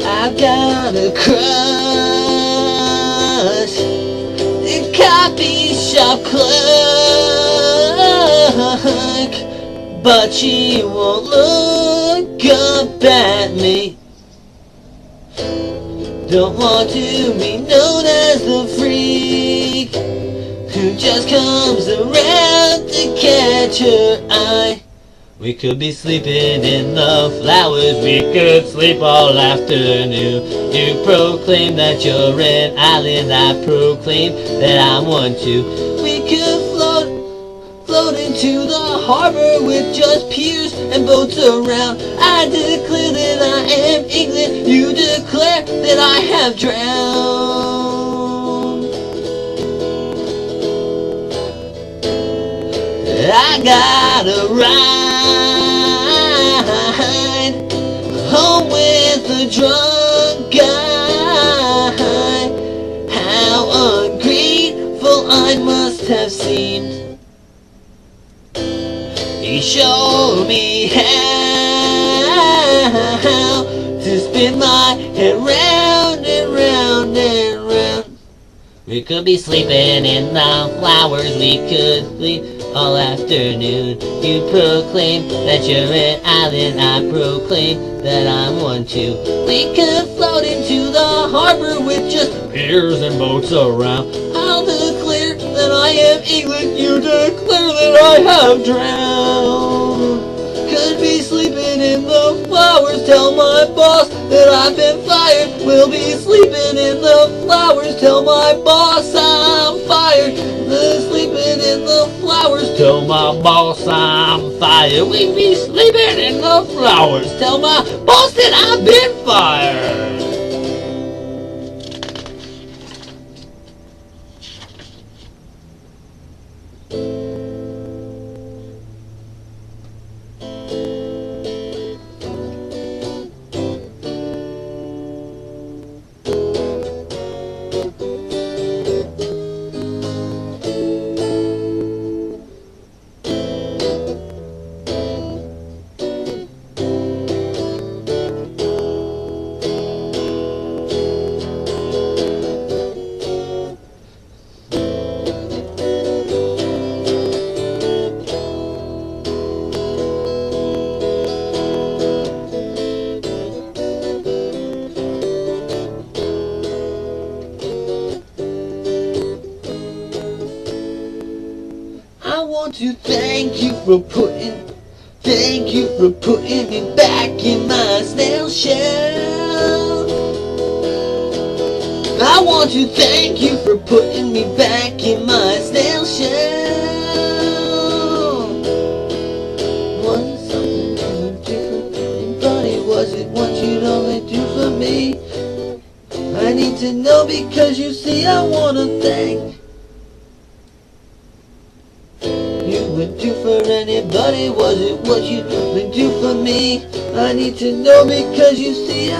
I've got a crush, the coffee shop clerk, but she won't look up at me. Don't want to be known as the freak who just comes around to catch her eye. We could be sleeping in the flowers, we could sleep all afternoon. You proclaim that you're an island, I proclaim that I'm one too. We could float into the harbor with just piers and boats around. I declare that I am England, you declare that I have drowned. I gotta ride home with a drunk guy. How ungrateful I must have seemed. He showed me how to spin my head round and round and round. We could be sleeping in the flowers, we could sleep all afternoon. You proclaim that you're an island, I proclaim that I'm one too. We could float into the harbor with just piers and boats around. I'll declare that I am England, you declare that I have drowned. Could be sleeping in the flowers, tell my boss that I've been fired. We'll be sleeping in the flowers, tell my boss I'm fired. Sleeping in the flowers, tell my boss I'm fired. We be sleeping in the flowers, tell my boss that I've been fired. I want to thank you for putting me back in my snail shell. I want to thank you for putting me back in my snail shell. Was it something you would do for anybody? Was it what you'd only do for me? I need to know because you see I wanna thank you would do for anybody? Was it what you would do for me? I need to know because you see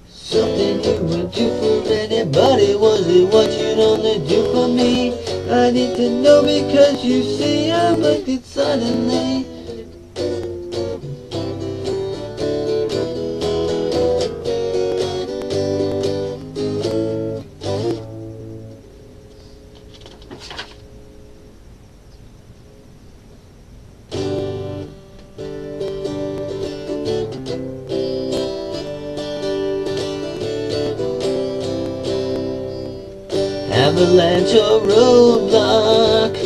something you would do for anybody. Was it what you'd only do for me? I need to know because you see I'm like it suddenly. Avalanche or roadblock,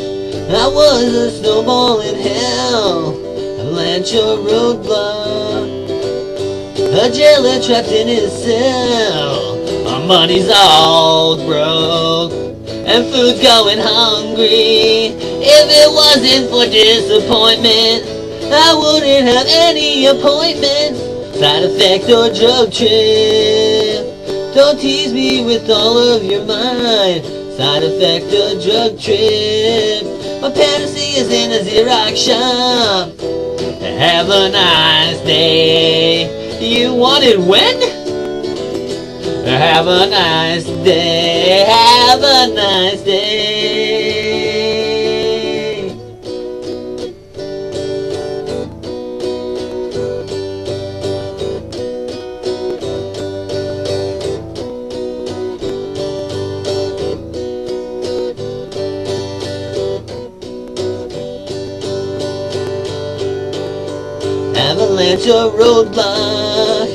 I was a snowball in hell. Avalanche or roadblock, a jailer trapped in his cell. My money's all broke and food's going hungry. If it wasn't for disappointment, I wouldn't have any appointments. Side effect or drug trip, don't tease me with all of your mind. Side effect or drug trip, my fantasy is in a Xerox shop. Have a nice day. You want it when? Have a nice day. Have a nice day. Avalanche or roadblock,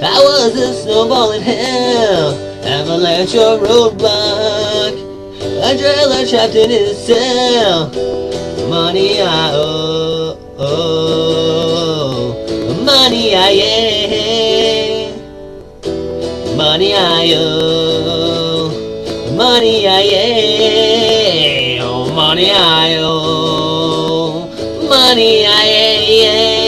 I was a snowball in hell. Avalanche or roadblock, a jailer trapped in his cell. Money I owe, money I owe, money I owe, money I owe, money I owe, money I owe.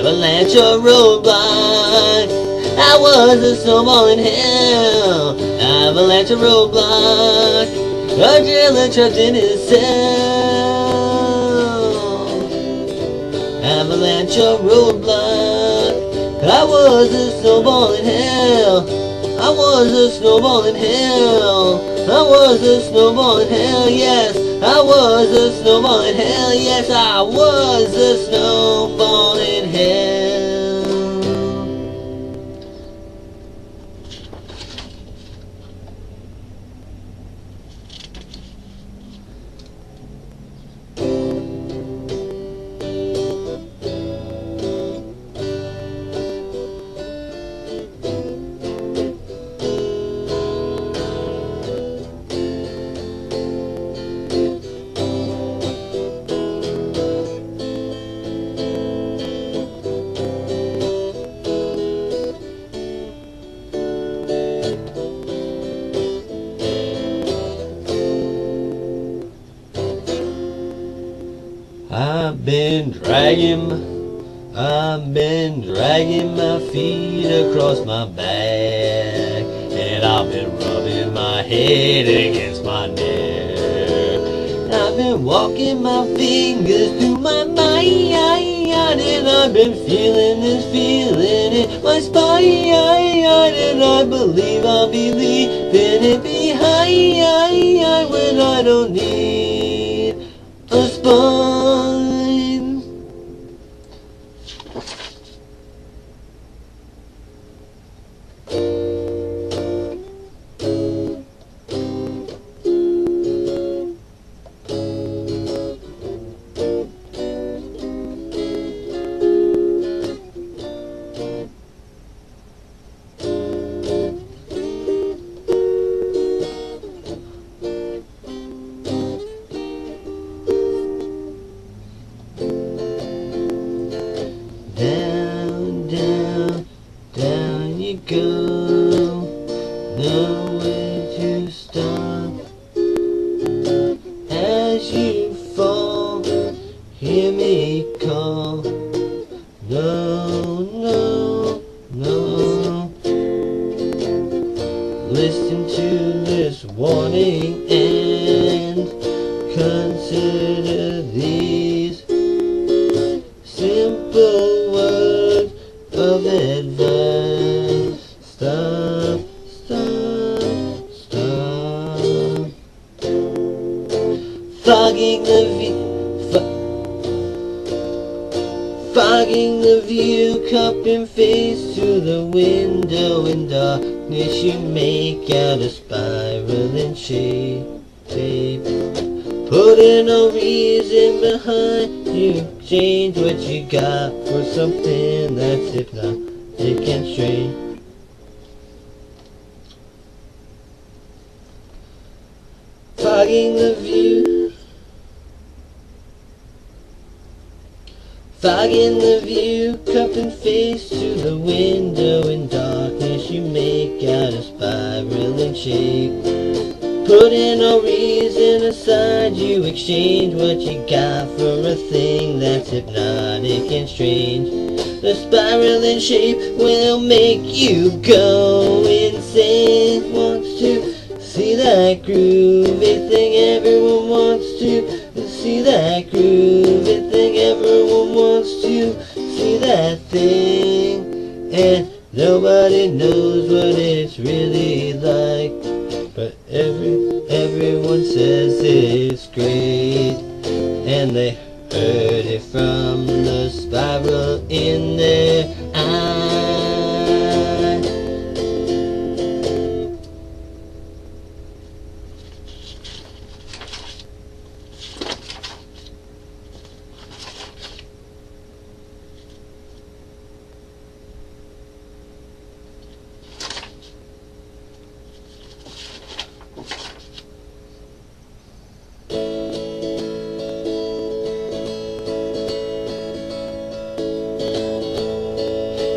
Avalanche or roadblock, I was a snowball in hell. Avalanche or roadblock, a jailer trapped in his cell. Avalanche or roadblock, I was a snowball in hell. I was a snowball in hell. I was a snowball in hell, yes. I was a snowball in hell, yes. I was a snowball in hell. I've been dragging my feet across my back, and I've been rubbing my head against my neck. I've been walking my fingers through my mind, and I've been feeling this feeling in my spine, and I believe I'll be leaving it behind when I don't need a spine. Down, down, down you go, no way to stop. As you fall, hear me call, Listen to this warning and consider these simple words of advice. Stop, stop, stop. Fogging the view, cupping face to the window. In darkness you make out a spiraling shape. Putting no reason behind, you change what you got for something that's hypnotic and strange. Fogging the view, fogging the view, cupping face to the window. In darkness you make out a spiraling shape. Putting no reason aside, you exchange what you got for a thing that's hypnotic and strange. The spiraling shape will make you go insane. Wants to see that groovy thing, everyone wants to see that groovy thing, everyone wants to see that thing. And nobody knows what it's really like, but everyone says it's great. And they heard it from the spiral in their eye.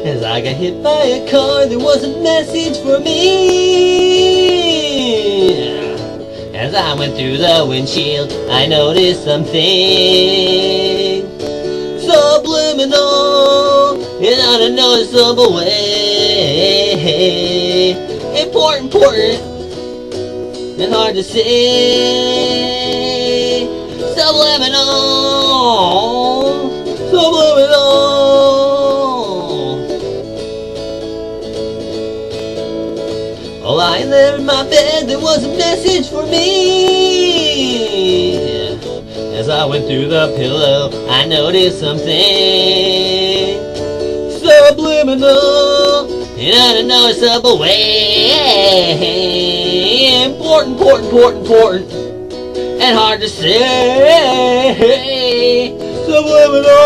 As I got hit by a car, there was a message for me. As I went through the windshield, I noticed something subliminal in an unnoticeable way. Important, and hard to say. Subliminal. Oh, lying there in my bed, there was a message for me. As I went through the pillow, I noticed something subliminal in an unnoticeable way. Important, and hard to say. Subliminal.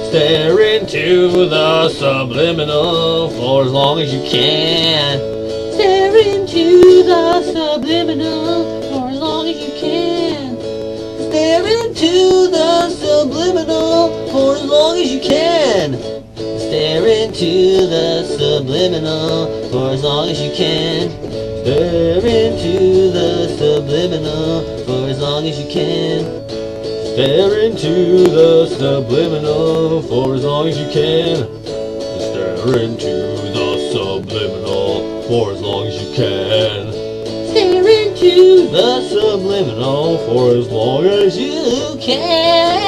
Stare into the subliminal for as long as you can. Stare into the subliminal for as long as you can. Stare into the subliminal for as long as you can. Stare into the subliminal for as long as you can. Stare into the subliminal for as long as you can. Stare into the subliminal for as long as you can. Stare into the subliminal for as long as you can. Stare into the subliminal for as long as you can.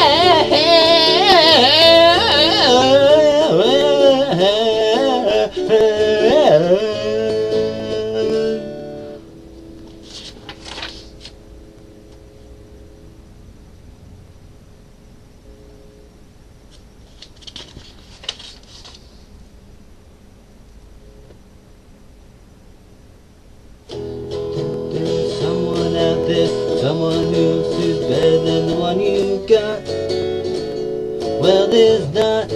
Someone who's better than the one you got. Well, there's not.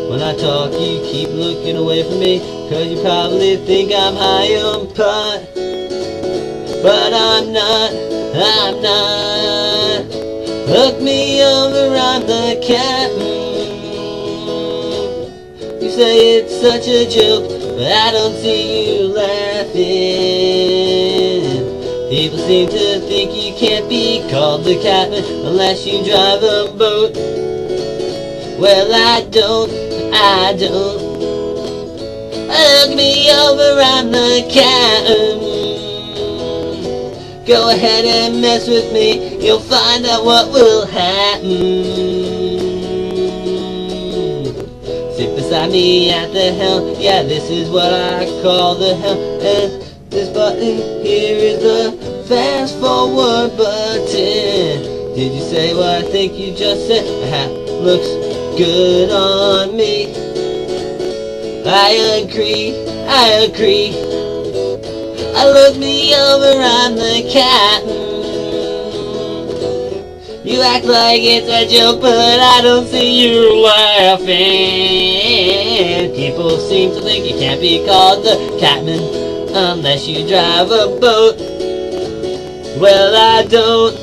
When I talk, you keep looking away from me, 'cause you probably think I'm high on pot. But I'm not. Look me over, I'm the cat. You say it's such a joke, but I don't see you laughing. People seem to think you can't be called the captain unless you drive a boat. Well, I don't. Look me over, I'm the captain. Go ahead and mess with me, you'll find out what will happen. Sit beside me at the helm, yeah, this is what I call the helm. And this button here is the fast forward button. Did you say what I think you just said? Looks good on me. I agree. Look me over, I'm the captain. You act like it's a joke, but I don't see you laughing. People seem to think you can't be called the captain unless you drive a boat. Well, I don't.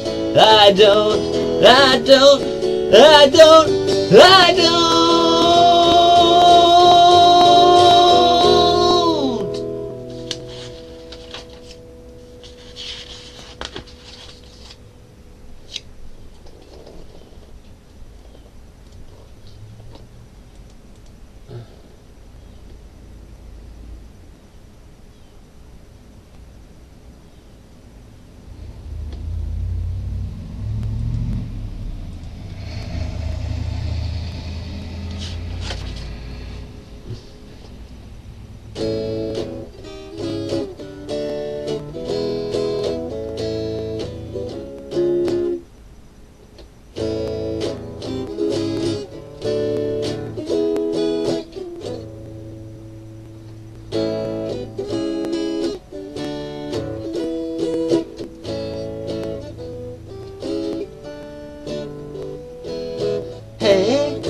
Hey,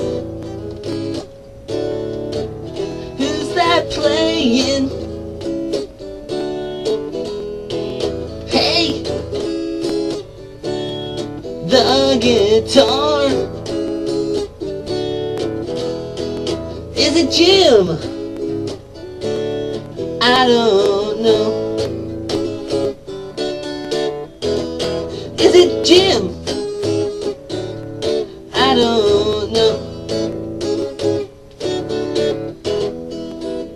who's that playing? Hey, the guitar. Is it Jim? I don't know. Is it Jim? I don't know.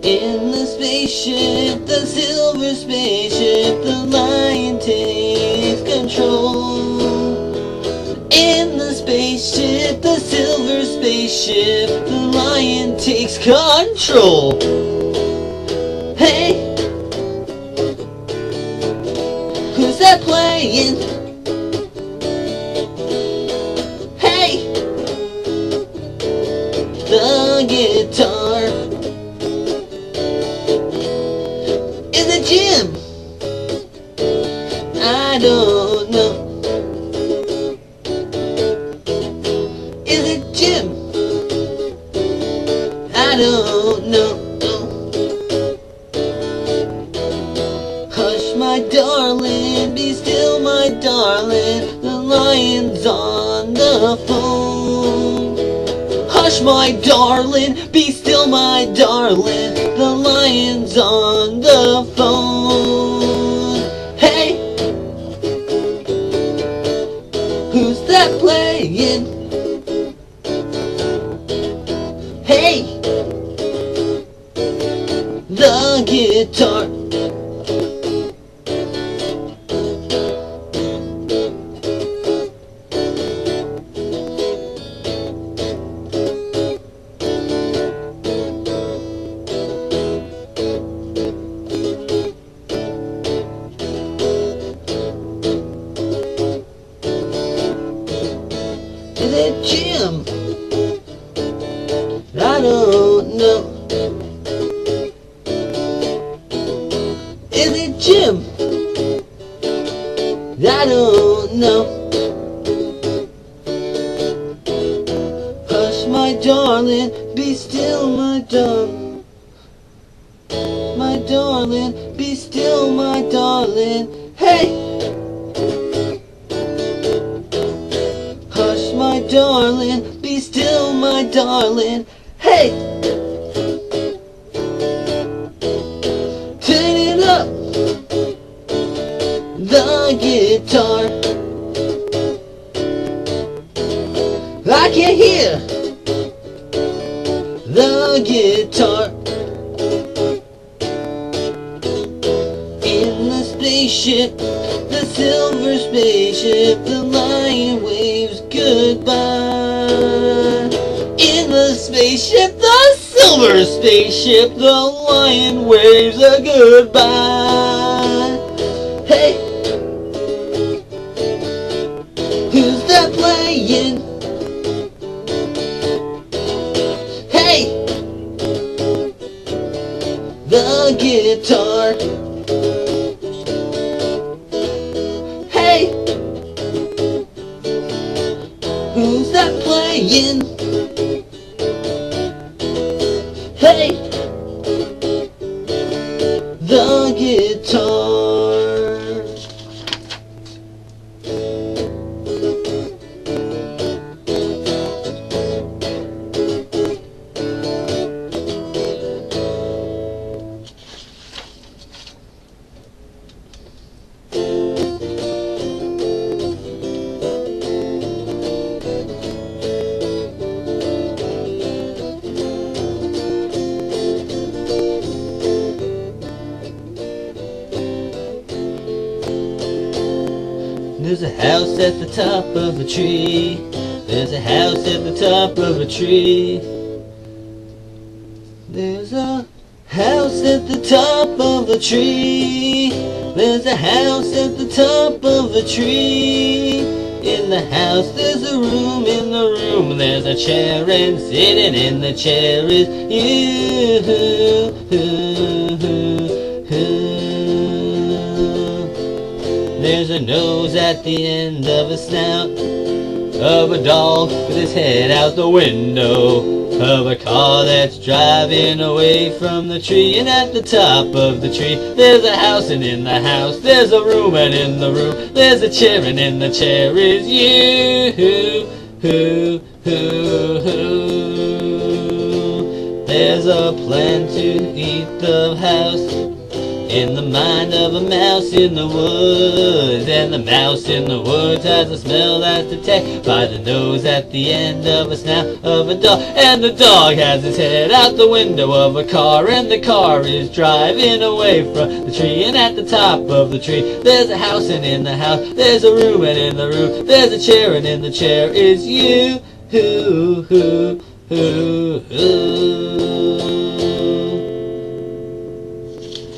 In the spaceship, the silver spaceship, the lion takes control. In the spaceship, the silver spaceship, the lion takes control. Hey, who's that playing? Hey, the guitar. Is it Jim? I don't know. Is it Jim? I don't know. Hush, my darling, be still, my darling. The lion's on the phone. Hush, my darling, be still, my darling. The lion's on the phone. Hey, who's that playing? Hey, the guitar. Is it Jim? I don't know. Is it Jim? I don't know. Hush, my darling, be still, my darling. My darling, be still, my darling. Hey! Hush, my darling, be still, my darling. Hey! Turn it up! The guitar. I can hear the guitar in the spaceship, the silver spaceship. The lion waves goodbye. In the spaceship, the silver spaceship, the lion waves a goodbye. Hey, who's that playing? Hey, the guitar. Hey, who's that playing? Hey, the guitar. There's a house at the top of a tree. There's a house at the top of a tree. There's a house at the top of a tree. There's a house at the top of a tree. In the house there's a room, in the room there's a chair, and sitting in the chair is you. There's a nose at the end of a snout of a dog with his head out the window of a car that's driving away from the tree. And at the top of the tree there's a house, and in the house there's a room, and in the room there's a chair, and in the chair is you. There's a plan to eat the house in the mind of a mouse in the woods, and the mouse in the woods has a smell that's detected by the nose at the end of a snout of a dog, and the dog has his head out the window of a car, and the car is driving away from the tree. And at the top of the tree there's a house, and in the house there's a room, and in the room there's a chair, and in the chair is you.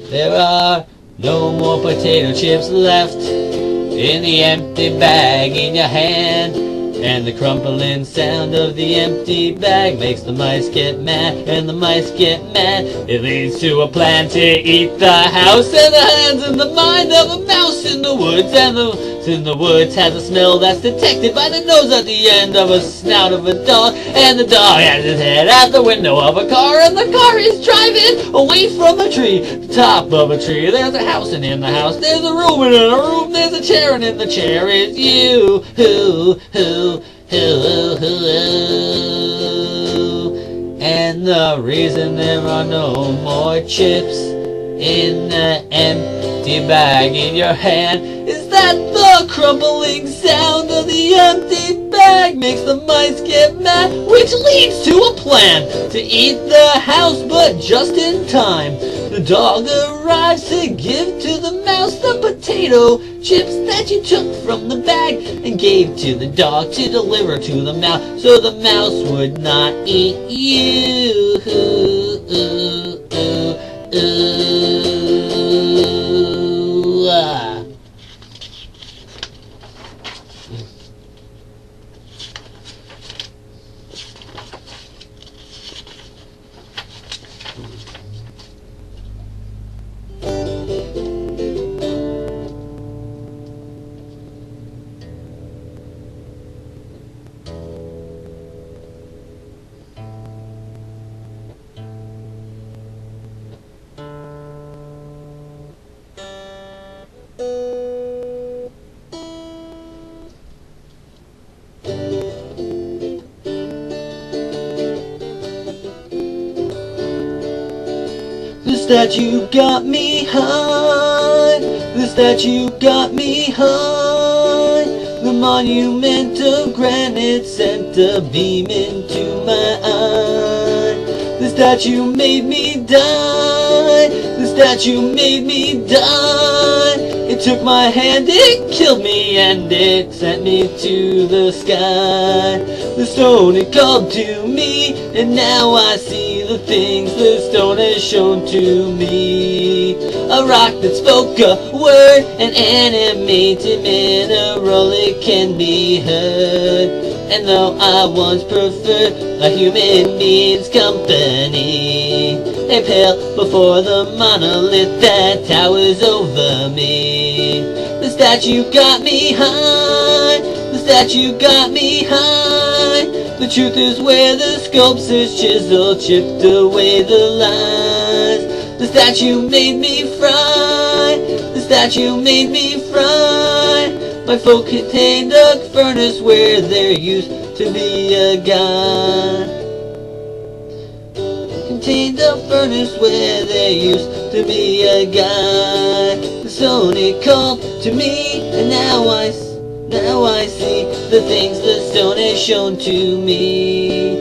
There are no more potato chips left in the empty bag in your hand, and the crumpling sound of the empty bag makes the mice get mad, and the mice get mad. It leads to a plan to eat the house, and the hands and the mind of a mouse in the woods, and the mouse in the woods has a smell that's detected by the nose at the end of a snout of a dog, and the dog has his head out the window of a car, and the car is driving away from a tree. The top of a tree there's a house, and in the house there's a room, and in a room there's a chair, and in the chair is you. And the reason there are no more chips in the empty bag in your hand is that the crumbling sound of the empty bag makes the mice get mad, which leads to a plan to eat the house, but just in time. The dog arrives to give to the mouse the potato chips that you took from the bag and gave to the dog to deliver to the mouse, so the mouse would not eat you. The statue got me high. The statue got me high. monument of granite sent a beam into my eye. The statue made me die. The statue made me die. It took my hand, it killed me, and it sent me to the sky. The stone, it called to me, and now I see the things the stone has shown to me. A rock that spoke a word, an animated mineral, it can be heard. And though I once preferred a human being's company, I pale before the monolith that towers over me. The statue got me high, the statue got me high. The truth is where the sculptor's chisel chipped away the lies. The statue made me fry, the statue made me fry. My folk contained a furnace where there used to be a god. Contained a furnace where there used to be a god. The stone, it called to me, and now I see the things the stone has shown to me.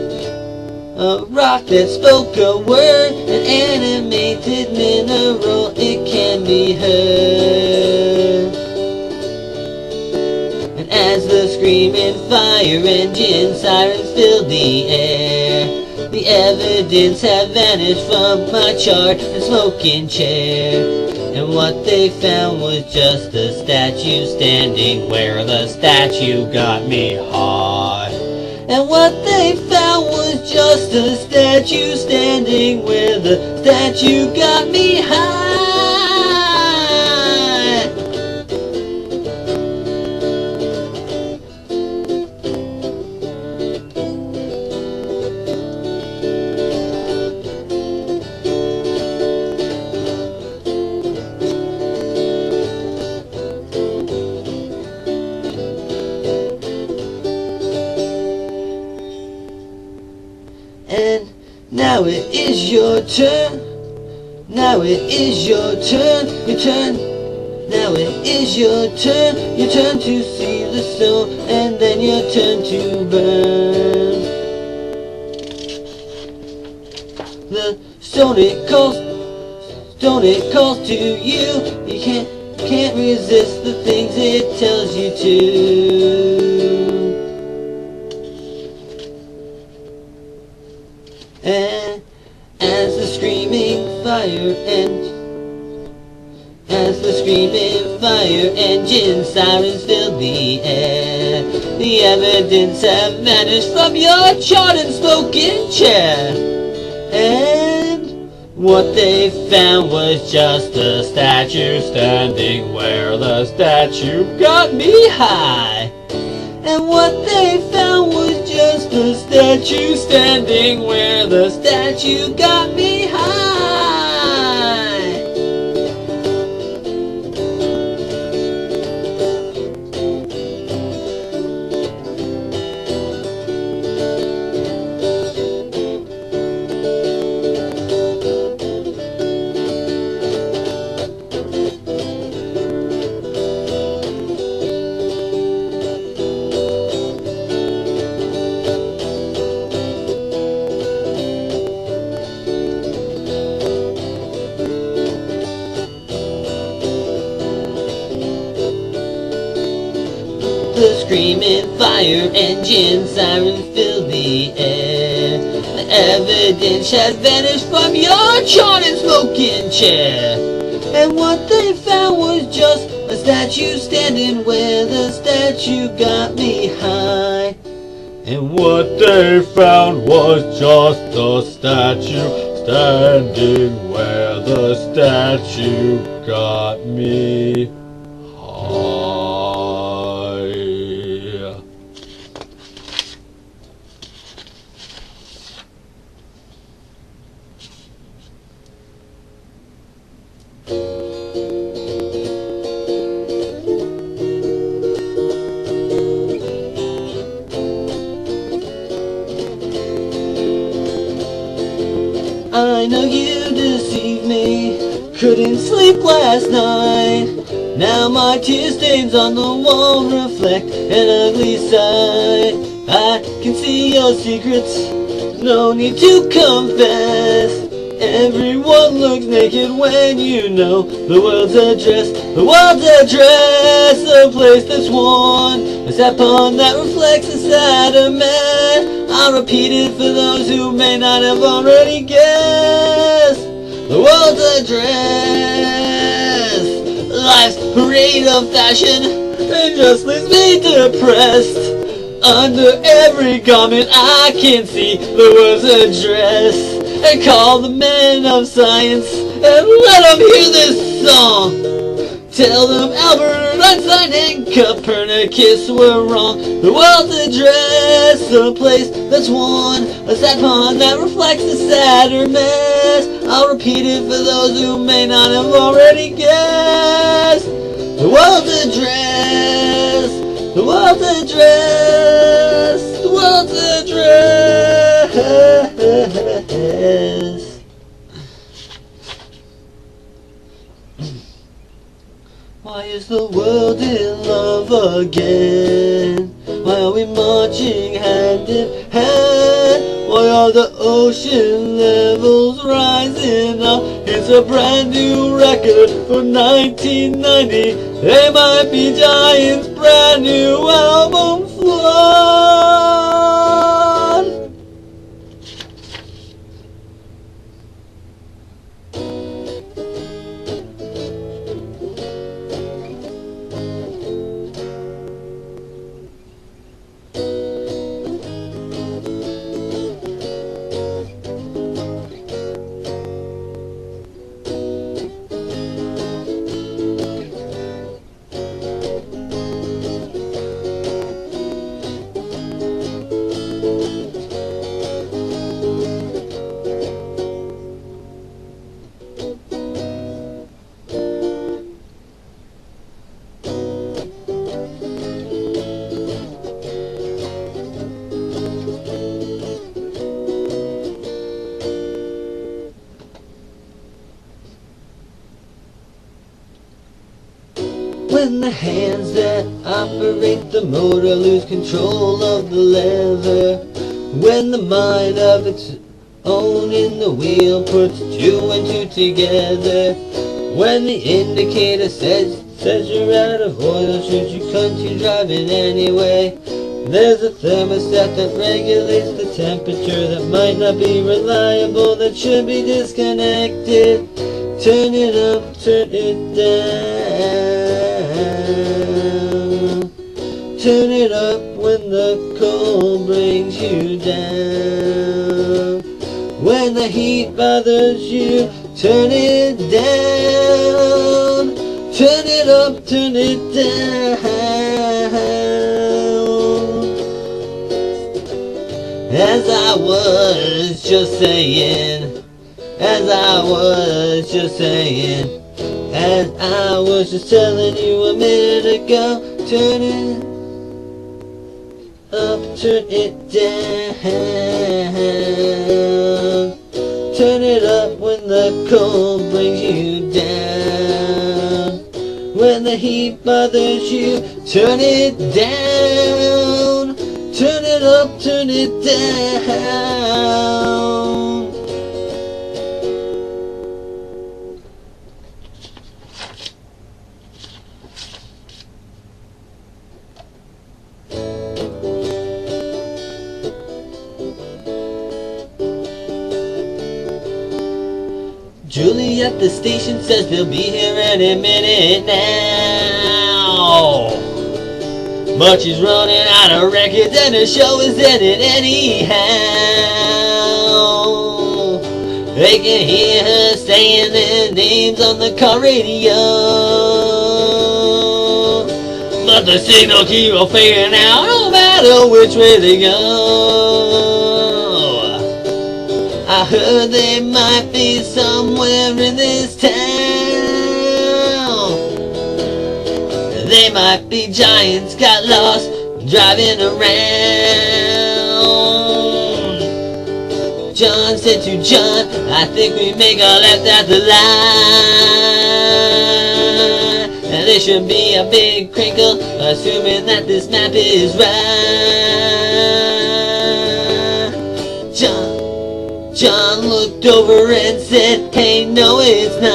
A rock that spoke a word, an animated mineral, it can be heard. And as the screaming fire engine sirens filled the air, the evidence had vanished from my charred and smoking chair. And what they found was just a statue standing where the statue got me high. And what they found was just a statue standing where the statue got me high. And now it is your turn. Now it is your turn. Your turn. Now it is your turn. Your turn to see the stone, and then your turn to burn. The stone, it calls. Stone, it calls to you. You can't resist the things it tells you to. And as the screaming fire engine sirens filled the air, the evidence have vanished from your charred and smoking chair. And what they found was just a statue standing where the statue got me high. And what they found was just a statue standing where the statue got me high. The screaming fire engine sirens fill the air. The evidence has vanished from your charred and smoking chair. And what they found was just a statue standing where the statue got me high. And what they found was just a statue standing where the statue got me high. I know you deceived me, couldn't sleep last night. Now my tear stains on the wall reflect an ugly sight. I can see your secrets, no need to confess. Everyone looks naked when you know the world's a dress. The world's a dress, a place that's worn, a sapon that reflects a sadder man. I'll repeat it for those who may not have already guessed. The world's a dress, life's parade of fashion, and just leaves me depressed. Under every garment I can see the world's a dress. And call the men of science and let them hear this song. Tell them Albert Einstein and Copernicus were wrong. The world's a dress, a place that's worn, a sapon that reflects a sadder mess. I'll repeat it for those who may not have already guessed. The world's a dress, the world's a dress, the world's a dress. Why is the world in love again? Why are we marching hand in hand? Why are the ocean levels rising up? It's a brand new record for 1990. They might be Giants' brand new album Flood. When the hands that operate the motor lose control of the lever, when the mind of its own in the wheel puts two and two together, when the indicator says you're out of oil, should you continue driving anyway? There's a thermostat that regulates the temperature that might not be reliable, that should be disconnected. Turn it up, turn it down. Turn it up when the cold brings you down. When the heat bothers you, turn it down. Turn it up, turn it down. As I was just saying, as I was just saying, as I was just telling you a minute ago, turn it up, turn it down. Turn it up when the cold brings you down. When the heat bothers you, turn it down. Turn it up, turn it down. Julie at the station says they'll be here any minute now. But she's running out of records and the show is ending anyhow. They can hear her saying their names on the car radio, but the signal keeps on fading out no matter which way they go. I heard they might be somewhere in this town. They might be giants got lost driving around. John said to John, I think we make a left at the line. And there should be a big crinkle, assuming that this map is right. John looked over and said, hey, no it's not.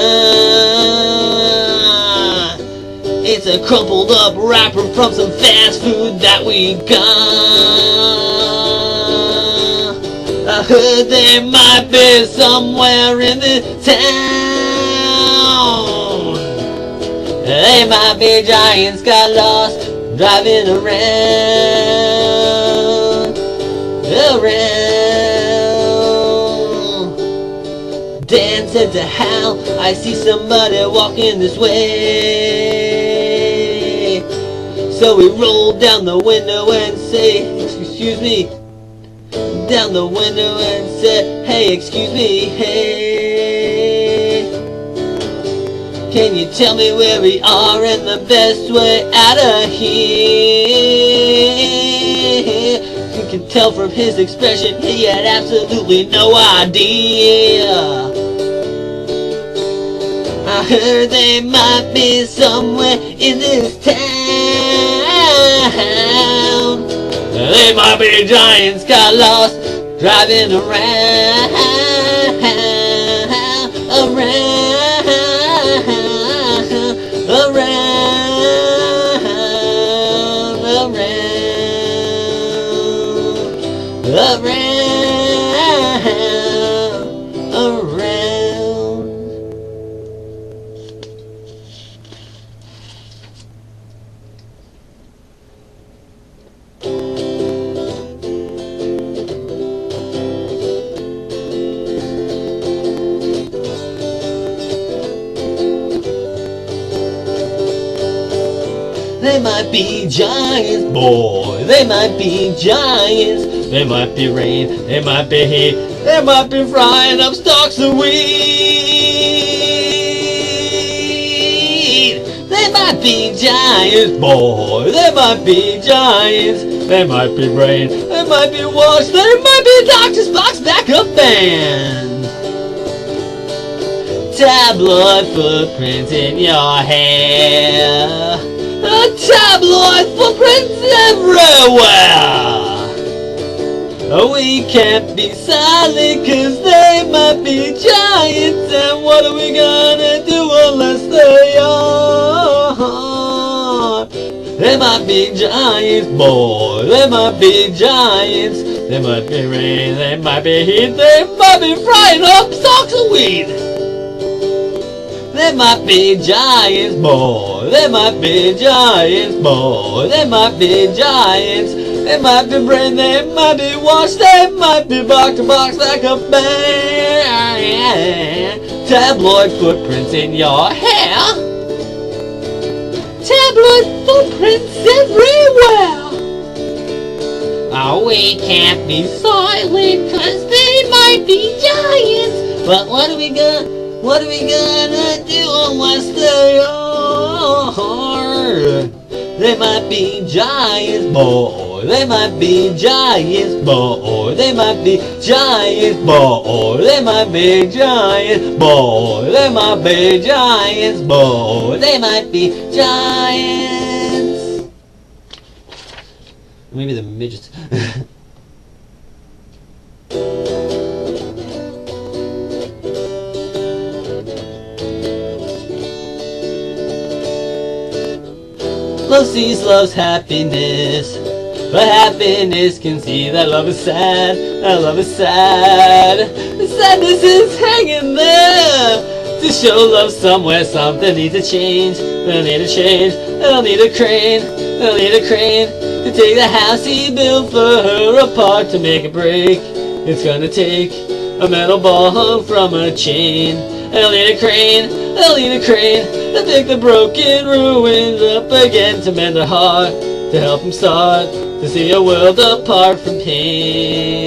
It's a crumpled up wrapper from some fast food that we got. I heard there might be somewhere in this town. They might be giants got lost driving around. Dan said to Hal, I see somebody walking this way. So we rolled down the window and say, excuse me. Down the window and said, hey, excuse me, hey. Can you tell me where we are and the best way out of here? You can tell from his expression he had absolutely no idea. I heard they might be somewhere in this town. They might be giants got lost driving around. They might be giants, boy. They might be giants. They might be rain. They might be heat. They might be frying up stalks of weed. They might be giants, boy. They might be giants. They might be rain. They might be washed. They might be Doctor's Box backup band. Tabloid footprints in your hair. Tabloid footprints everywhere. We can't be silent cause they might be giants. And what are we gonna do unless they are? They might be giants, boy. They might be giants. They might be rain. They might be heat. They might be frying up stalks of weed. They might be giants, boy. They might be giants, boy. They might be giants. They might be brain. They might be washed. They might be box to box like a band. Tabloid footprints in your hair. Tabloid footprints everywhere. Oh, we can't be silent cause they might be giants. But what are we gonna do unless they are? They might be giants, boy. They might be giants, boy. They might be giants, boy. They might be giants, boy. They might be giants, boy. They might be giants. Maybe the midgets. Love sees love's happiness, but happiness can see that love is sad, that love is sad. The sadness is hanging there. To show love somewhere, something needs to change. They'll need a change, they'll need a crane, they'll need a crane to take the house he built for her apart to make it break. It's gonna take a metal ball hung from a chain. They'll need a crane, they'll need a crane to pick the broken ruins up again, to mend her heart, to help him start to see a world apart from pain.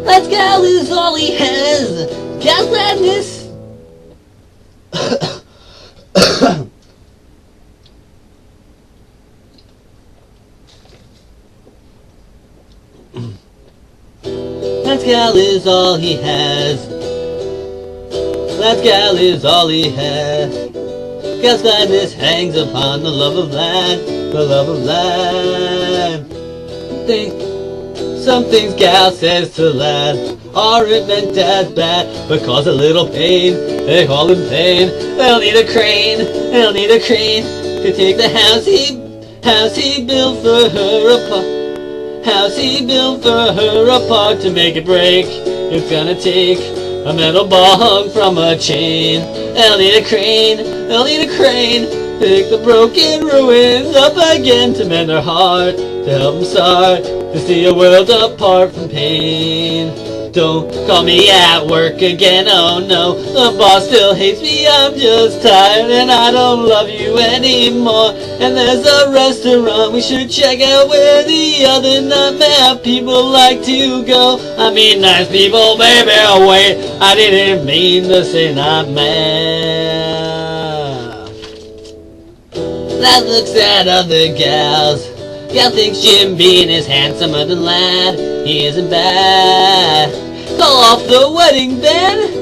That gal is all he has. Gal's gladness. That gal is all he has. That gal is all he has. Gal's gladness hangs upon the love of land, the love of land. Some things gal says to lad aren't meant as bad, but cause a little pain, they call him pain. They'll need a crane, they'll need a crane to take the house he built for her apart. House he built for her apart. To make it break, it's gonna take a metal bong from a chain. They'll need a crane, they'll need a crane to pick the broken ruins up again, to mend her heart, to help him start to see a world apart from pain. Don't call me at work again, oh no, the boss still hates me, I'm just tired and I don't love you anymore. And there's a restaurant we should check out where the other non-mad people like to go. I mean nice people, baby, oh wait, I didn't mean to say not mad. Lad looks at other gals. Gal thinks Jim Bean is handsomer than lad. He isn't bad. Call off the wedding band.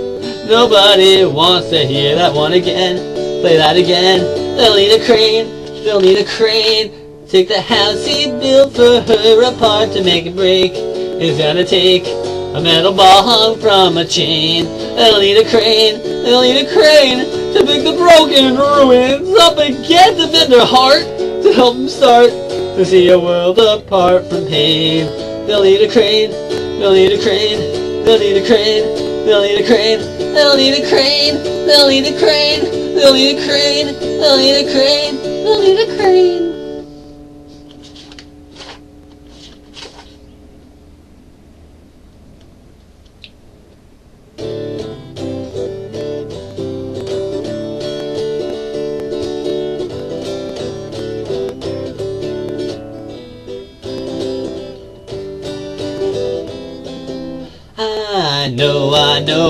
Nobody wants to hear that one again. Play that again. They'll need a crane. They'll need a crane. Take the house he built for her apart. To make it break, it's gonna take a metal ball hung from a chain. They'll need a crane. They'll need a crane to pick the broken ruins up again, to mend her heart, to help him start to see a world apart from pain. They'll need a crane, they'll need a crane, they'll need a crane, they'll need a crane, they'll need a crane, they'll need a crane, they'll need a crane, they'll need a crane, they'll need a crane.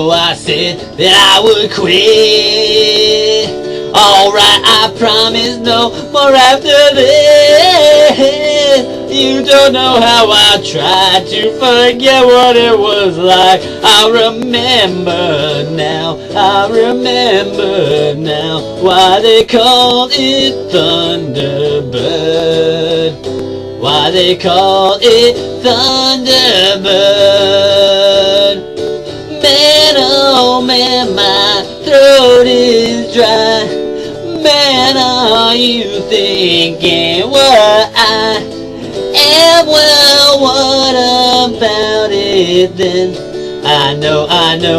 I said that I would quit. Alright, I promise no more after this. You don't know how I tried to forget what it was like. I remember now, I remember now why they called it Thunderbird. Why they call it Thunderbird. Man, oh man, my throat is dry. Man, are you thinking what I am? Well, what about it then? I know,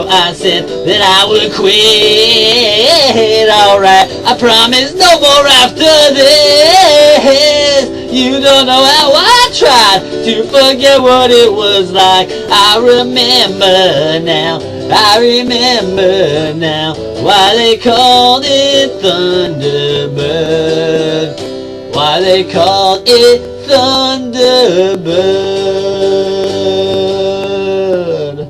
I said that I would quit. Alright, I promise no more after this. You don't know how I tried to forget what it was like. I remember now, I remember now why they called it Thunderbird. Why they called it Thunderbird.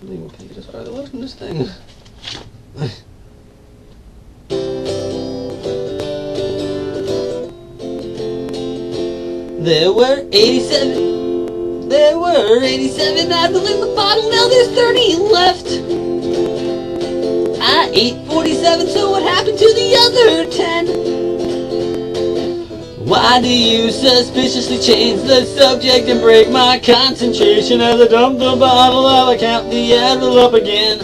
Legal pages are the left in this thing. There were 87. There were 87 apples in the bottle. Now there's 30 left. I ate 47, so what happened to the other 10? Why do you suspiciously change the subject and break my concentration? As I dump the bottle, I'll count the envelope again.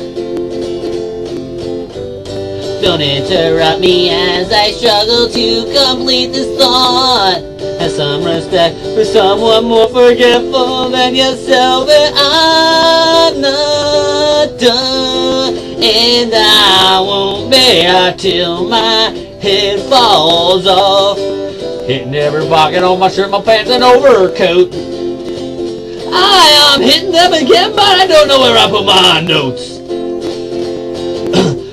Don't interrupt me as I struggle to complete this thought. Have some respect for someone more forgetful than yourself, and I'm not done. And I won't bear till my head falls off, hitting every pocket on my shirt, my pants, and overcoat. I am hitting them again, but I don't know where I put my notes.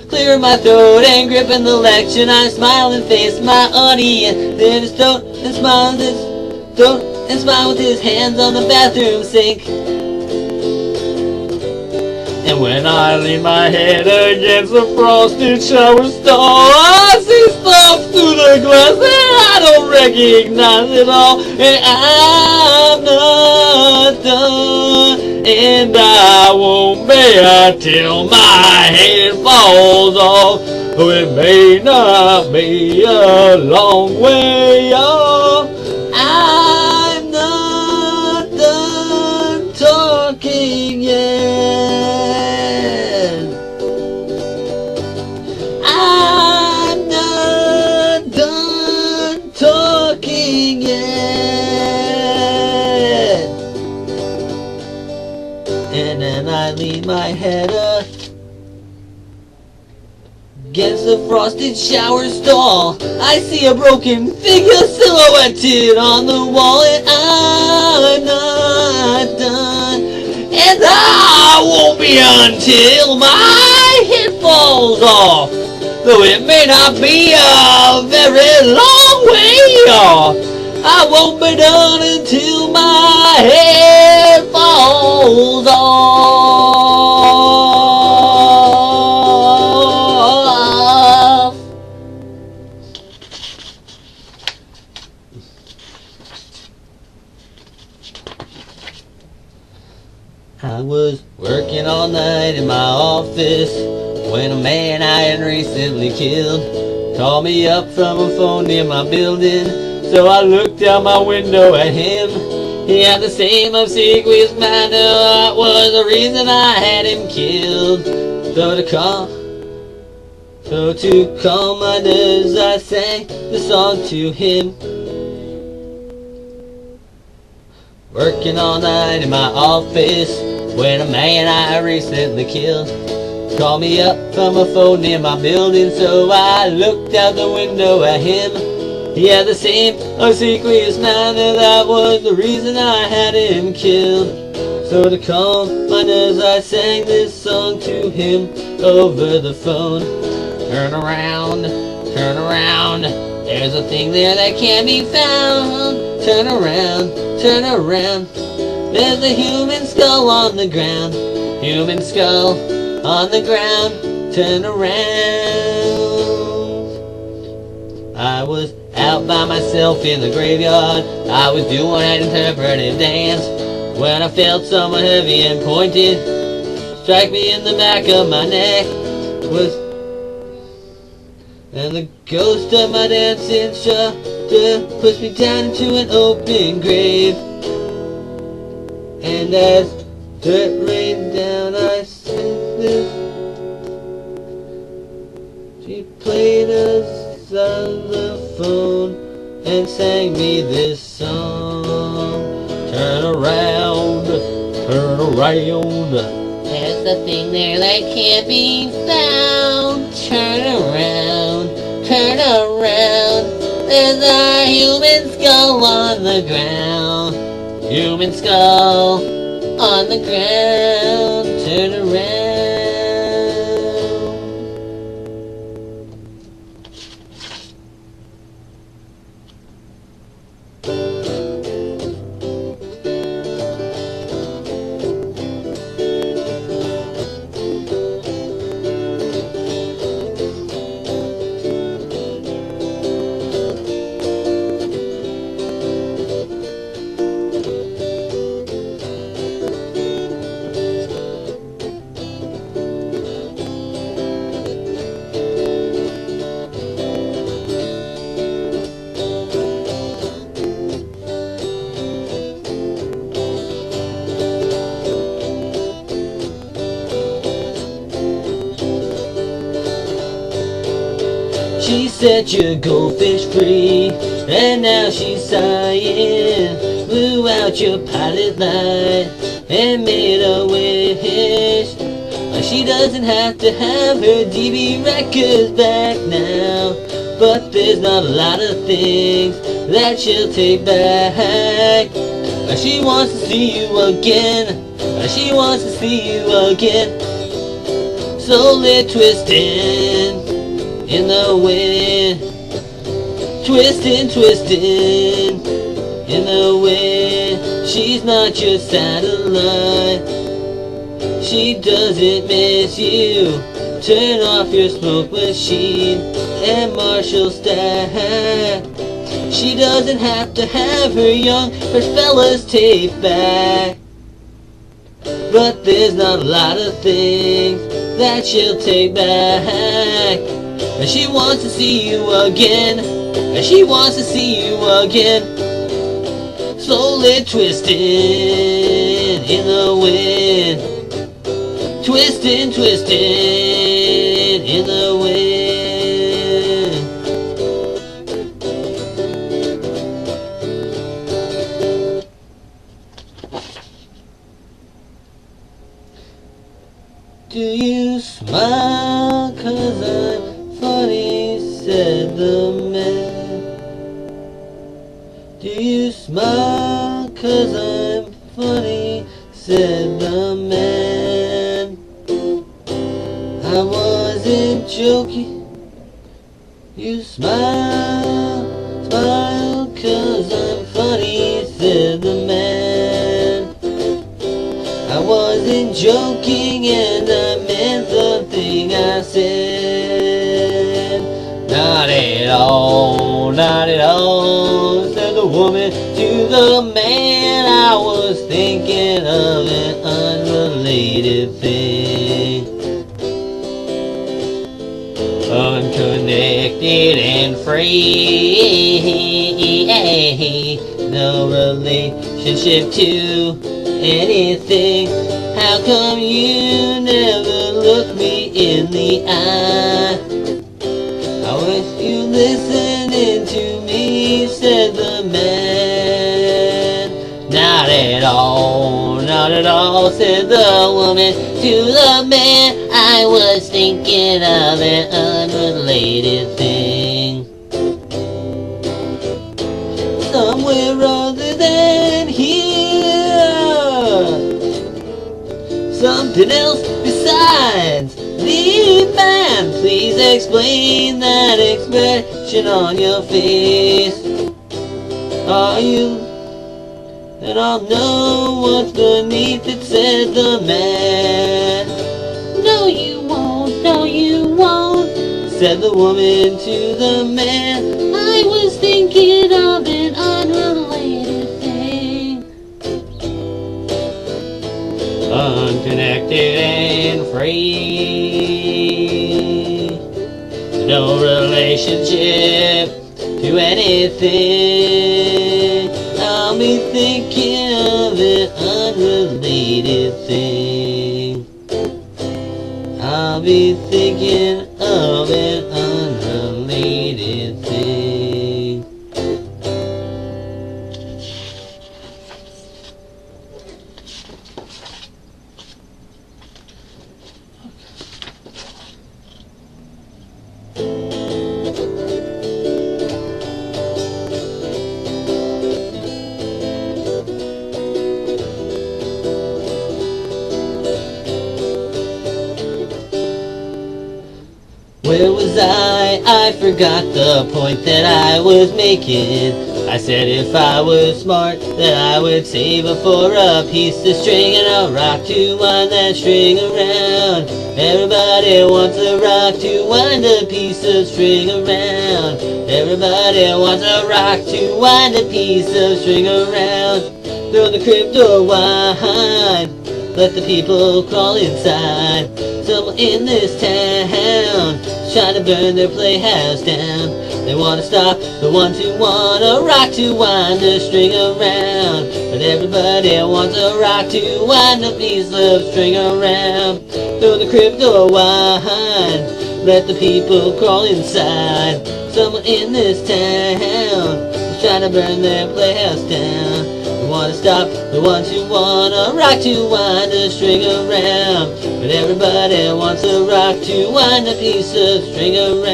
Clear my throat and gripping the lecture, I smile and face my audience. Then just don't and smile, don't and smile with his hands on the bathroom sink. And when I lean my head against the frosted shower stall, I see stars. off through the glass that I don't recognize at all. And I'm not done, and I won't be until my head falls off. Oh, it may not be a long way off. I'm not done talking yet. I'm not done talking yet. And then I lean my head up against the frosted shower stall. I see a broken figure silhouetted on the wall, and I'm not done, and I won't be until my head falls off. Though it may not be a very long way off, I won't be done until my head falls off. I was working all night in my office when a man I had recently killed called me up from a phone near my building. So I looked out my window at him. He had the same obsequious manner. That was the reason I had him killed. So to calm my nerves, I sang the song to him. Working all night in my office when a man I recently killed called me up from a phone near my building. So I looked out the window at him. He had the same obsequious manner. That was the reason I had him killed. So to calm my nerves, I sang this song to him over the phone. Turn around, there's a thing there that can't be found. Turn around, there's a human skull on the ground. Human skull on the ground, turn around. I was out by myself in the graveyard. I was doing an interpretive dance when I felt someone heavy and pointed strike me in the back of my neck. And the ghost of my dancing instructor pushed me down into an open grave. And as dirt rained down, I sang this. She played us on the phone and sang me this song. Turn around, there's a thing there that can't be found. Turn around, there's a human skull on the ground. Human skull on the ground, turn around. She set your goldfish free, and now she's sighing. Blew out your pilot light and made a wish. She doesn't have to have her DB records back now, but there's not a lot of things that she'll take back. She wants to see you again. She wants to see you again. Slowly twisting in the wind, twisting in the wind. She's not your satellite. She doesn't miss you. Turn off your smoke machine and Marshall stack. She doesn't have to have her young fresh fellas tape back. But there's not a lot of things that she'll take back. And she wants to see you again. And she wants to see you again. Slowly twisting in the wind. Twisting, twisting in the wind. Do you smile 'cause I'm funny, said the man. Do you smile 'cause I'm funny, said the man. I wasn't joking. You smile, smile 'cause I'm funny, said the man. I wasn't joking and I meant the thing I said. Not at all, not at all, said the woman to the man. I was thinking of an unrelated thing. I'm connected and free, no relationship to anything. How come you never look me in the eye? I wish you listening to me, said the man. Not at all, said the woman to the man. I was thinking of an unrelated thing. Somewhere other than here, something else besides the man. Please explain that expression on your face. Are you? And I'll know what's beneath it, said the man. No you won't, no you won't, said the woman to the man. I was thinking of an unrelated thing. Unconnected and free, no relationship to anything. I'll be thinking of an unrelated thing. I'll be thinking of an unrelated thing. Where was I? I forgot the point that I was making. I said if I was smart, that I would save up for a piece of string and a rock to wind that string around. Everybody wants a rock to wind a piece of string around. Everybody wants a rock to wind a piece of string around. Throw the crib door wide, let the people crawl inside. Someone in this town trying to burn their playhouse down. They want to stop the ones who want a rock to wind a string around. But everybody wants a rock to wind a piece of string around. Throw the crib door wide, let the people crawl inside. Someone in this town is trying to burn their playhouse down. They want to stop the ones who want a rock to wind a string around. But everybody wants a rock to wind a piece of string around.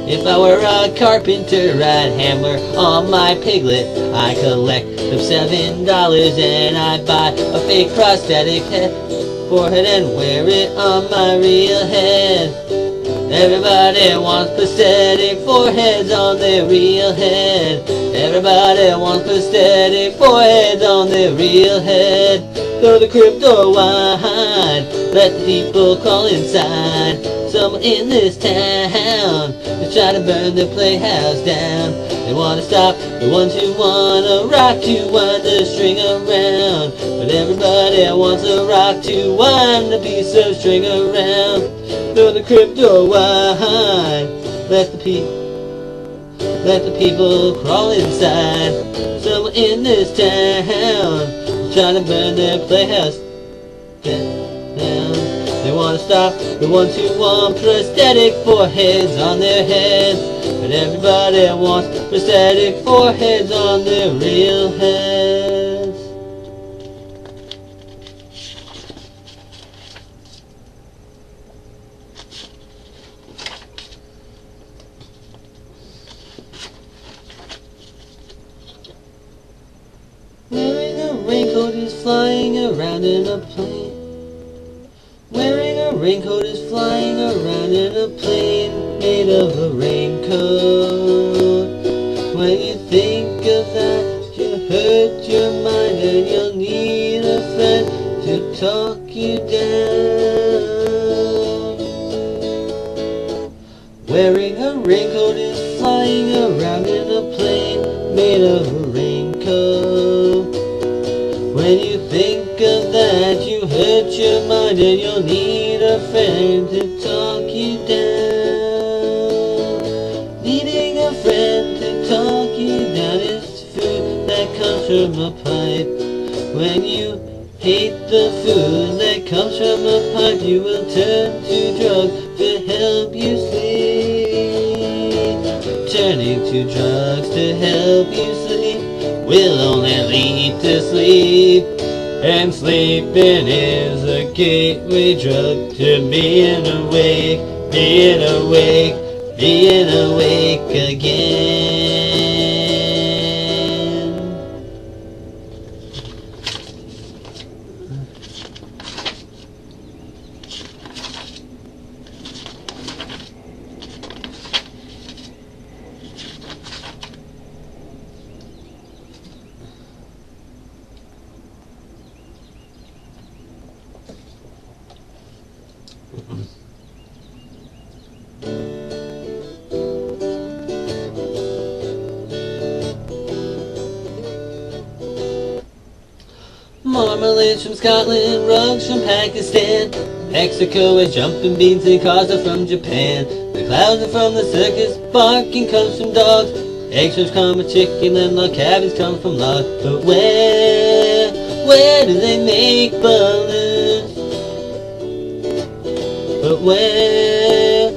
If I were a carpenter, I'd hammer on my piglet. I collect them $7 and I'd buy a fake prosthetic forehead and wear it on my real head. Everybody wants prosthetic foreheads on their real head. Everybody wants prosthetic foreheads on their real head. Throw the crib door wide, let the people crawl inside. Someone in this town is trying to burn the playhouse down. They wanna stop the ones who wanna rock to wind the string around. But everybody wants a rock to wind a piece of string around. Throw the crypto wide, let the people crawl inside. Someone in this town is trying to burn their playhouse down. They want to stop the ones who want prosthetic foreheads on their heads. But everybody wants prosthetic foreheads on their real heads. Wearing a raincoat is flying around in a plane. Wearing a raincoat is flying around in a plane made of a raincoat. When you think of that, you hurt your mind and you'll need a friend to talk you down. Wearing a raincoat is flying around in a plane made of a raincoat. When you think of that, you hurt your mind and you'll need a friend to talk you down. Needing a friend to talk you down is food that comes from a pipe. When you hate the food that comes from a pipe, you will turn to drugs to help you sleep. Turning to drugs to help you sleep will only lead to sleep. And sleeping is a gateway drug to being awake, being awake, being awake again. Marmalades from Scotland, rugs from Pakistan. Mexico is jumping beans and cars are from Japan. The clouds are from the circus, barking comes from dogs. Eggs come from chicken and log cabins come from logs. But where do they make balloons? But where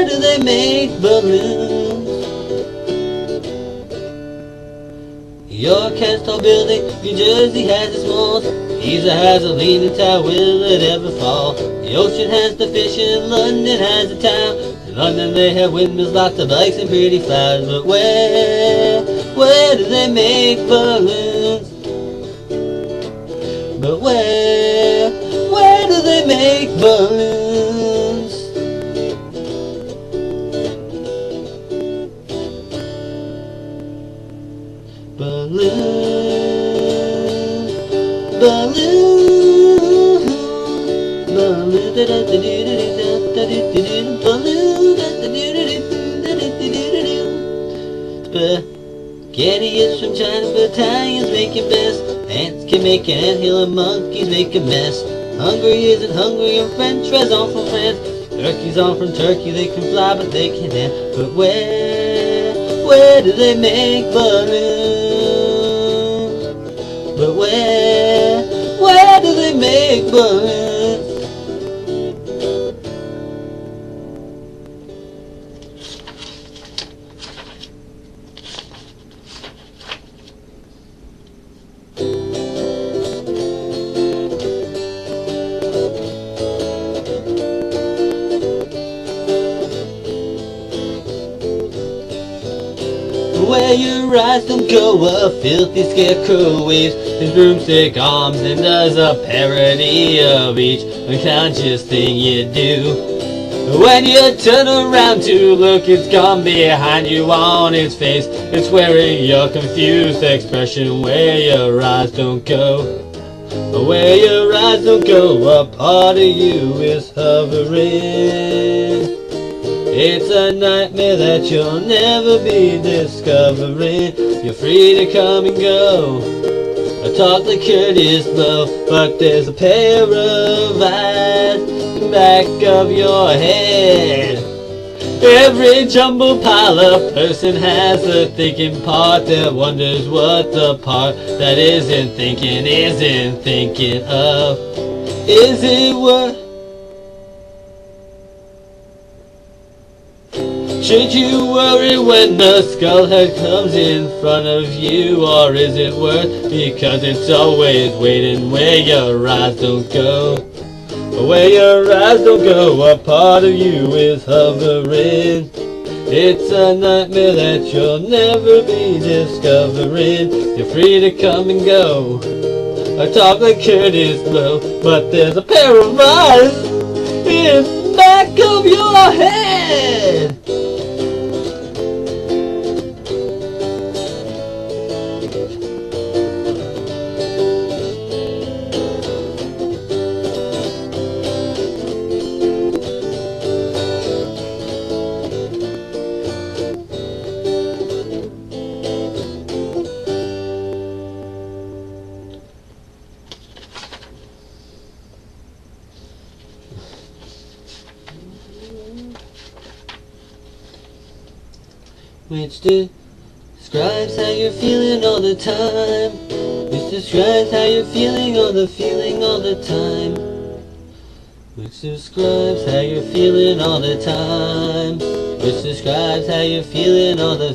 do they make balloons? York has tall buildings, New Jersey has its malls. Pisa has a leaning tower, will it ever fall? The ocean has the fish and London has a town. In London they have windmills, lots of bikes and pretty flowers. But where do they make balloons? But where do they make balloons? Balloon, balloon, balloon, da da da da da balloon, da da da. Spaghetti is from China, but Italians make it best. Ants can make an anthill and monkeys make a mess. Hungary isn't hungry and French fries are from France. Turkeys are from Turkey, they can fly but they can't dance. But where do they make balloons? But where do they make balloons? Where your eyes don't go, a filthy scarecrow waves his broomstick arms and does a parody of each unconscious thing you do. When you turn around to look, it's gone behind you on its face. It's wearing your confused expression where your eyes don't go. Where your eyes don't go, a part of you is hovering. It's a nightmare that you'll never be discovering. You're free to come and go, talk like Curtis Blow, but there's a pair of eyes in the back of your head. Every jumbled pile of person has a thinking part that wonders what the part that isn't thinking of. Is it worth? Should you worry when the skullhead comes in front of you, or is it worth? Because it's always waiting where your eyes don't go. Where your eyes don't go, a part of you is hovering. It's a nightmare that you'll never be discovering. You're free to come and go, I talk like Curtis Blow, but there's a pair of eyes in the back of your head. Which describes how you're feeling all the time. Which describes how you're feeling all the time. Which describes how you're feeling all the time. Which describes how you're feeling all the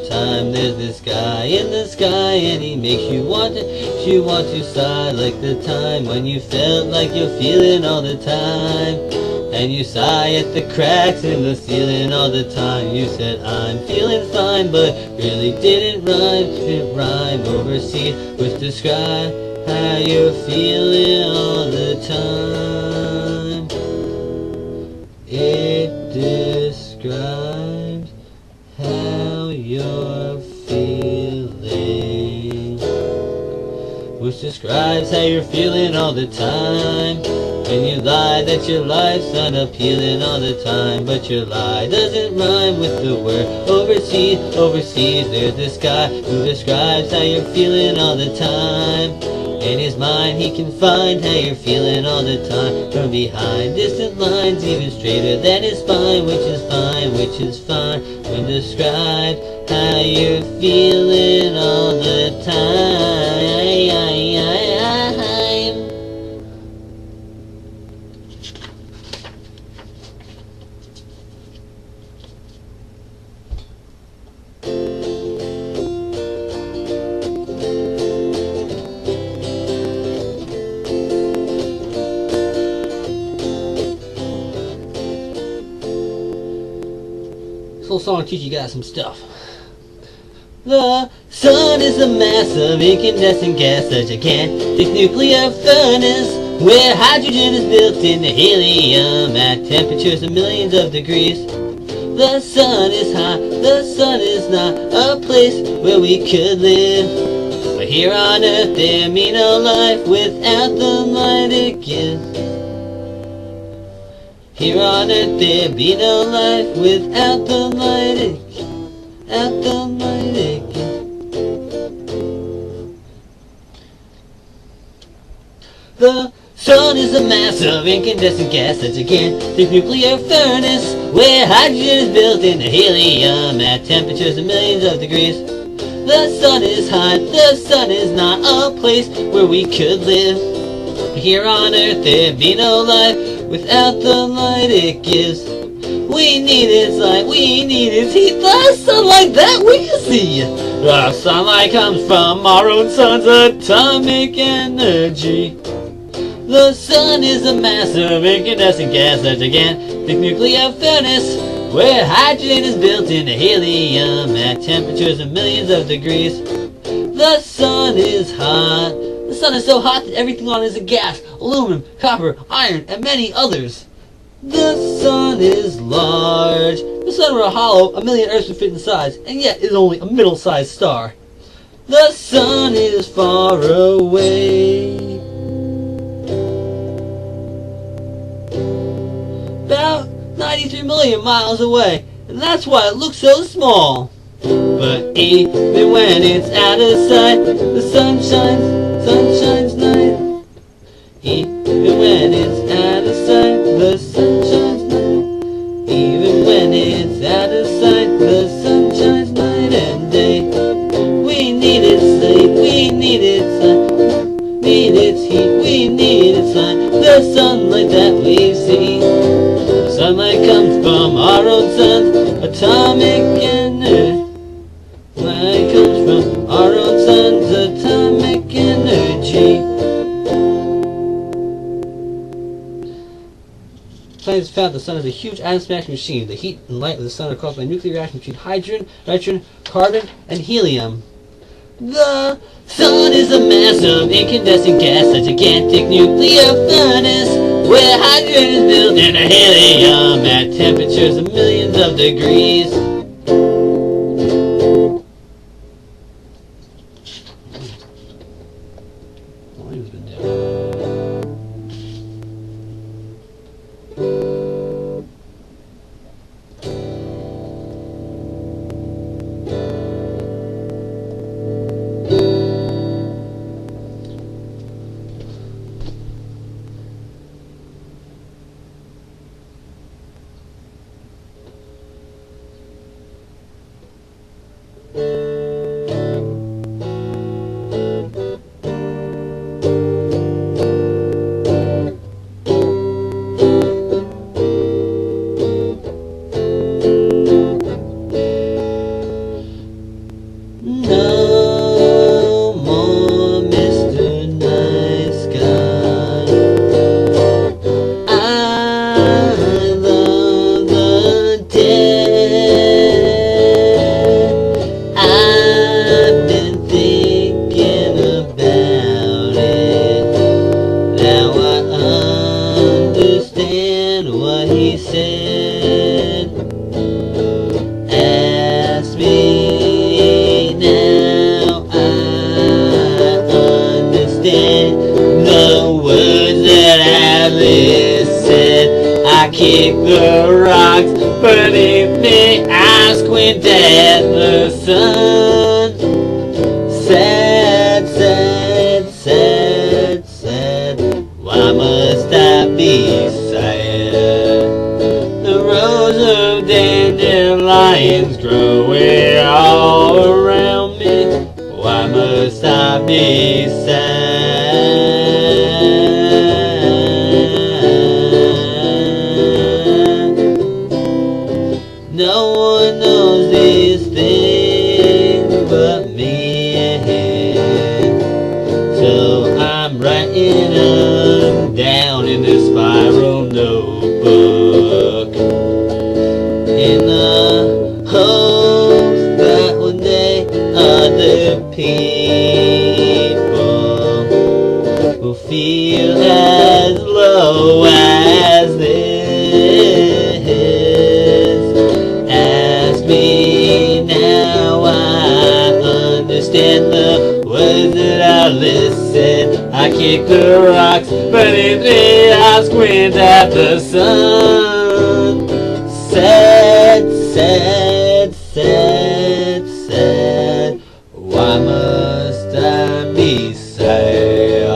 time. There's this guy in the sky and he makes you want to sigh, like the time when you felt like you're feeling all the time. And you sigh at the cracks in the ceiling all the time. You said, I'm feeling fine, but really didn't rhyme overseas. Which describe how you're feeling all the time. It describes how you're feeling. Which describes how you're feeling all the time. When you lie that your life's unappealing all the time, but your lie doesn't rhyme with the word overseas. There's this guy who describes how you're feeling all the time. In his mind he can find how you're feeling all the time. From behind distant lines, even straighter than his spine. Which is fine when described how you're feeling all the time. This whole song will teach you guys some stuff. The sun is a mass of incandescent gas, a gigantic nuclear furnace where hydrogen is built into helium at temperatures of millions of degrees. The sun is hot, the sun is not a place where we could live. But here on earth there be no life without the light it gives. Here on earth there be no life without the light it gives. The sun is a mass of incandescent gas, a gigantic nuclear furnace where hydrogen is built into helium at temperatures of millions of degrees. The sun is hot, the sun is not a place where we could live. Here on earth there be no life without the light it gives. We need its light, we need its heat. The sunlight that we can see. The sunlight comes from our own sun's atomic energy. The sun is a mass of incandescent gas, a gigantic nuclear furnace where hydrogen is built into helium at temperatures of millions of degrees. The sun is hot. The sun is so hot that everything on it is a gas. Aluminum, copper, iron, and many others. The sun is large. The sun were a hollow, a million Earths would fit inside, and yet is only a middle-sized star. The sun is far away, about 93 million miles away, and that's why it looks so small. But even when it's out of sight, the sun shines night. Even when it's out of sight, the sun shines night. Even when it's out of sight, the sun shines night and day. We need its light, we need its light, need its heat, we need its light. The sunlight that we see, the sunlight comes from our own sun's atomic energy. Light comes from our own sun's atomic energy. Scientists found the sun is a huge atom-smashing machine. The heat and light of the sun are caused by a nuclear reaction between hydrogen, nitrogen, carbon, and helium. The sun is a mass of incandescent gas, a gigantic nuclear furnace where hydrogen is built into helium at temperatures of millions of degrees. Volume's been down. No more Mr. Nice Guy. I love the dead. I've been thinking about it. Now I understand what he said. Ask me now, I understand the words that Alice said. I kick the rocks beneath me, I squint at the sun. Sad, sad, sad, sad, why must I be sad? The rows of dandelions growing all around me, why must I be sad? No one knows these things but me, so I'm writing them down in this spiral notebook, in the hopes that one day other people will feel as low as this. Ask me now, I understand the words that I listen. I kick the rocks beneath me, I squint at the sun. Sad, sad, sad, sad, why must I be sad?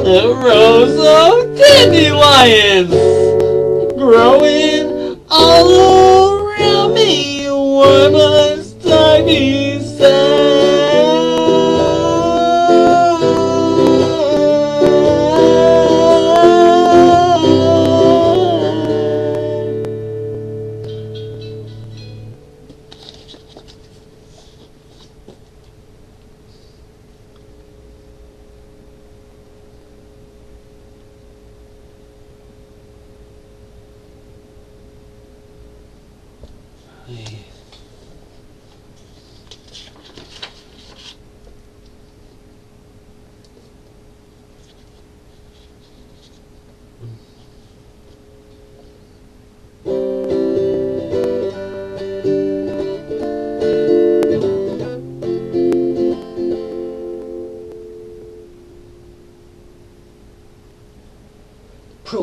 The rows of dandelions growing all around me, why must I be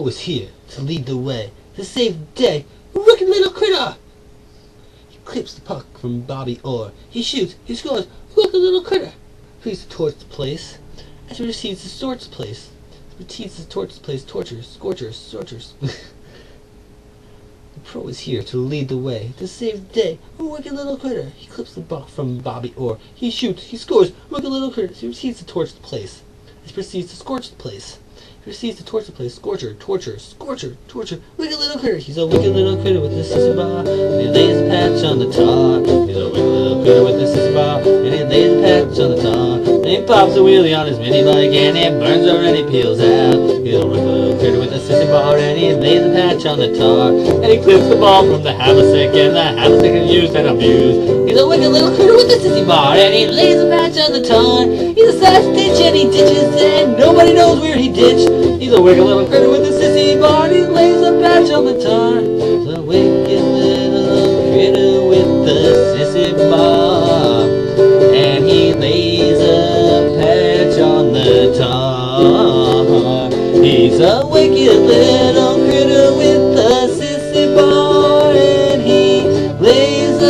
pro is here to lead the way, to save the day. A wicked little critter! He clips the puck from Bobby Orr. He shoots, he scores, wicked little critter! Proceeds to torch the place, as he proceeds to torch the place. Proceeds to torch the place, tortures, scorchers, sorters. The pro is here to lead the way, to save the day. A wicked little critter! He clips the puck from Bobby Orr. He shoots, he scores, wicked little critter! He proceeds to torch the place. He proceeds to scorch the place. He proceeds to torch the place. Scorcher, torture, scorcher, torture. Wicked little critter. He's a wicked little critter with a sissy bar, and he lays a patch on the tar. He's a wicked little critter with a sissy bar, and he lays a patch on the tar. And he pops a wheelie on his mini bike, and it burns over and he peels out. He's a wicked little critter with a sissy bar, and he lays a patch on the tar. And he clips the ball from the haversack, and the haversack is used and abused. He's a wicked little critter with a sissy bar, and he lays a patch on the tar. He's a sass ditch, and he ditches, and nobody knows where he ditched. He's a wicked little critter with a sissy bar, and he lays a patch on the tar. He's a wicked little critter with a sissy bar, and he lays a patch on the tar. He's a wicked little critter with a sissy bar, and he lays a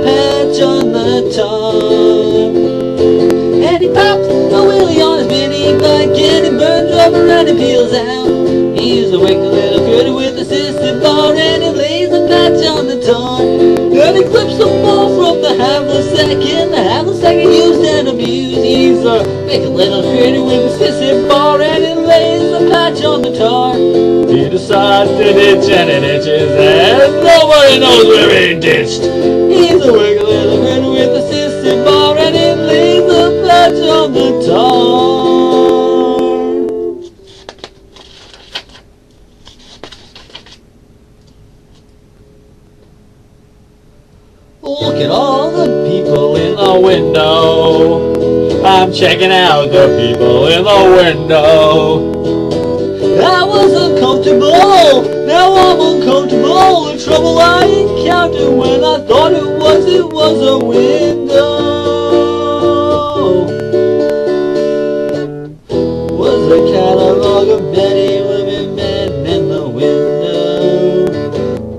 patch on the tar. And he pops a wheelie on his mini bike, and he burns rubber and he peels out. He's a wicked little critter with a sissy bar, and he lays a patch on the tar. And he clips the ball from the haversack, and the haversack is used and abused. He's a wicked little critter with a sissy bar, and he lays a patch on the tar. He decides to ditch, and he ditches, and nobody knows where he ditched. He's a wicked little critter with a sissy bar, and he lays a patch on the tar. Look at all the people in the window. I'm checking out the people in the window. I was uncomfortable, now I'm uncomfortable. The trouble I encountered when I thought it was a window. Was a catalog of many women, men in the window.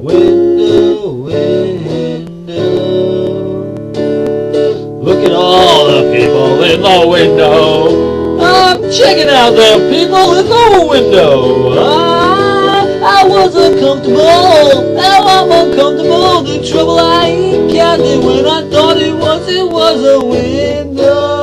Window, window. Look at all the people in the window. I'm checking out the people in the window. I was uncomfortable, now I'm uncomfortable. The trouble I encountered when I thought it was a window.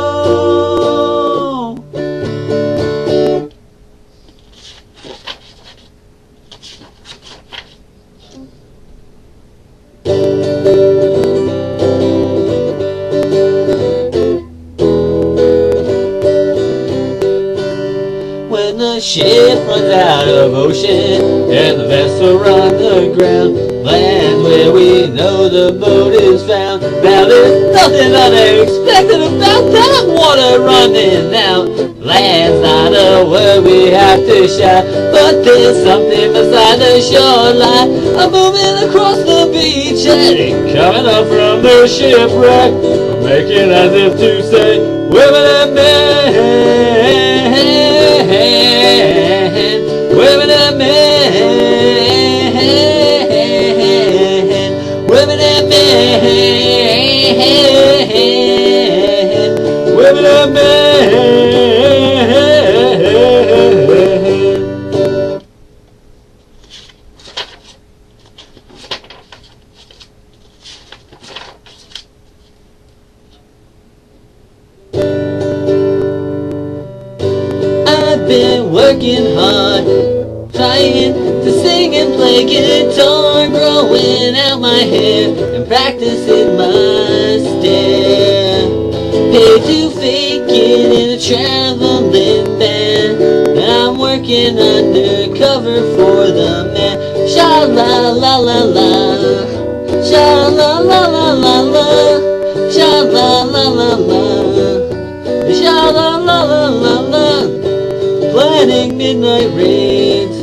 When the ship runs out of ocean and the vessel runs aground, lands where we know the boat is found. Now there's nothing unexpected about that water running out. Land's not a word we have to shout, but there's something beside the shoreline, a moving across the beach, and it coming up from the shipwreck, making as if to say, women and men. Women and men, women and men, women and men. I've been working hard, trying to sing and play guitar, growing out my hair and practicing my stare. Paid to fake it in a traveling band. I'm working undercover for the man. Sha la la la la, sha la la la la la, sha la la la la, sha la la la la la. Planning midnight raids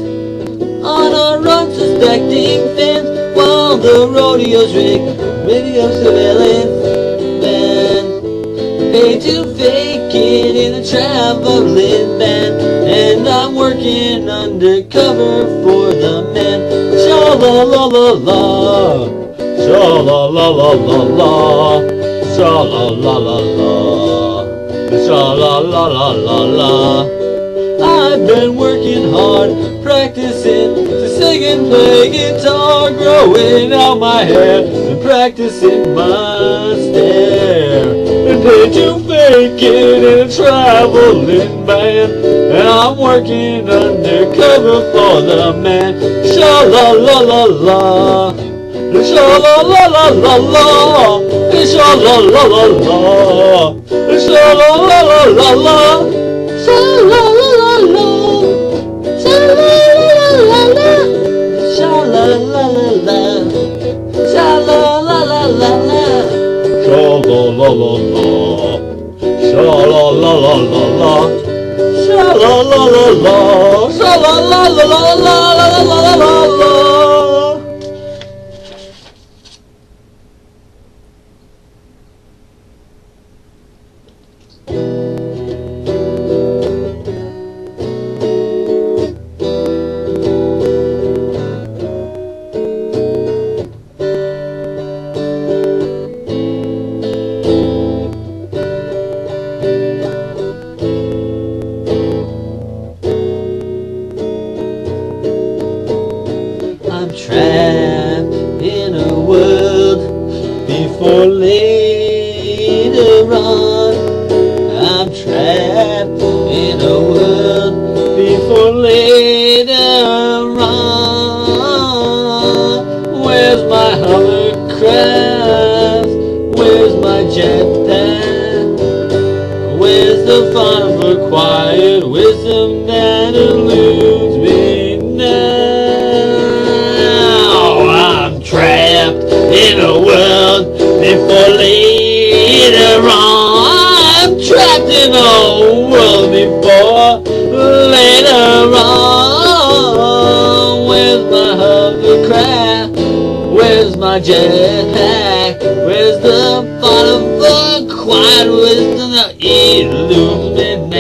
on our unsuspecting fans while the rodeo's rigged, radio surveillance band. Paid to fake it in a traveling band. and I'm working undercover for the man. Sha-la-la-la-la, sha-la-la-la-la-la, sha-la-la-la-la, sha-la-la-la-la-la. I've been working hard, practicing to sing and play guitar, growing out my hair and practicing my stare, and paid to make it in a traveling band. And I'm working undercover for the man. Sha-la-la-la-la, sha-la-la-la-la-la, sha-la-la-la-la, sha-la-la-la-la-la, sha-la-la-la-la, sha-la-la-la-la-la, sha-la-la-la-la, sha-la-la-la-la-la, sha-la-la-la-la, sha-la-la-la-la-la, sha-la-la-la-la, sha-la-la-la-la-la-la-la-la-la. I'm trapped in a world before later on. I'm trapped in a world before later on. Where's my hovercraft? Where's my jetpack? Where's the fun of a quiet wisdom that eludes me now? In a world before later on. I'm trapped in a world before later on. Where's my hovercraft? Where's my jetpack? Where's the fun of the quiet wisdom that eludes me now?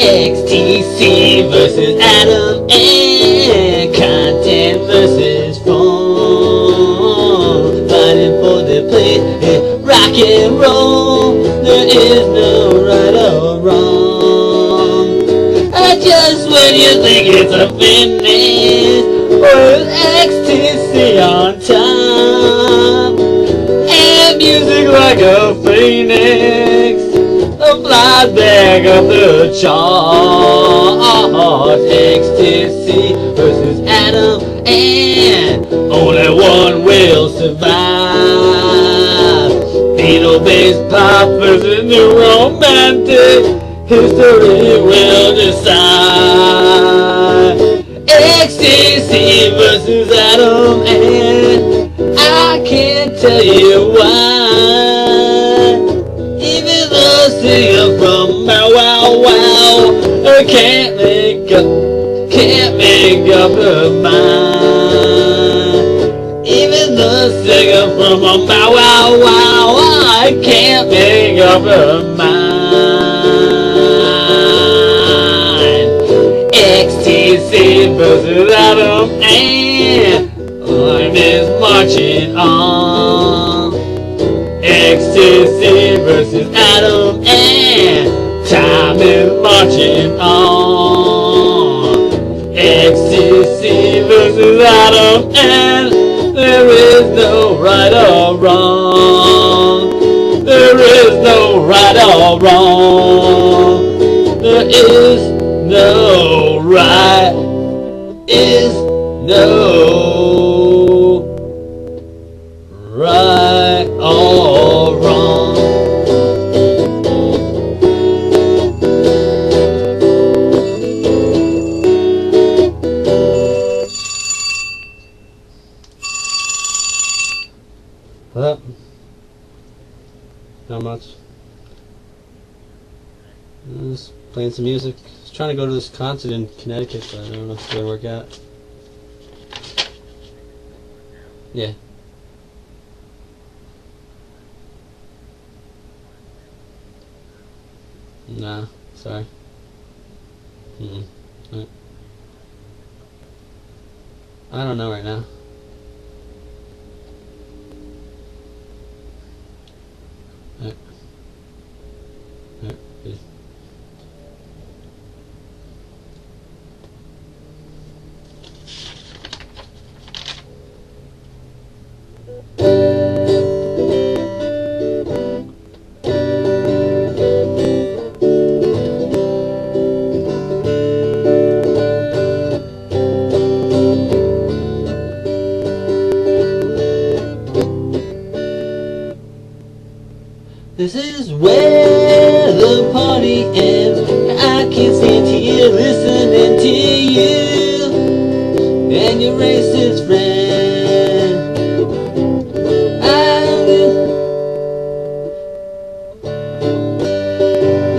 XTC versus Adam and content versus form, fighting for the place in rock and roll. There is no right or wrong. Just when you think it's a finish, with XTC on top, and music like a phoenix, fly back up the charts. XTC versus Adam, and only one will survive. Beatle-based pop versus new romantic, history will decide. XTC versus Adam, and I can't tell you why. Singer from Bow Wow Wow, I can't make up her mind. Even the singer from Bow Wow Wow, I can't make up her mind. XTC versus Adam, and time is marching on. XTC versus Adam, and time is marching on. XTC versus Adam, and there is no right or wrong. There is no right or wrong. There is no right. right or wrong. Well, not much. Just playing some music. I was trying to go to this concert in Connecticut, but I don't know if it's going to work out. Yeah. Nah, sorry. Right. I don't know right now. Right. Right. Good. This is where the party ends. I can't stand here listening to you and your racist friend.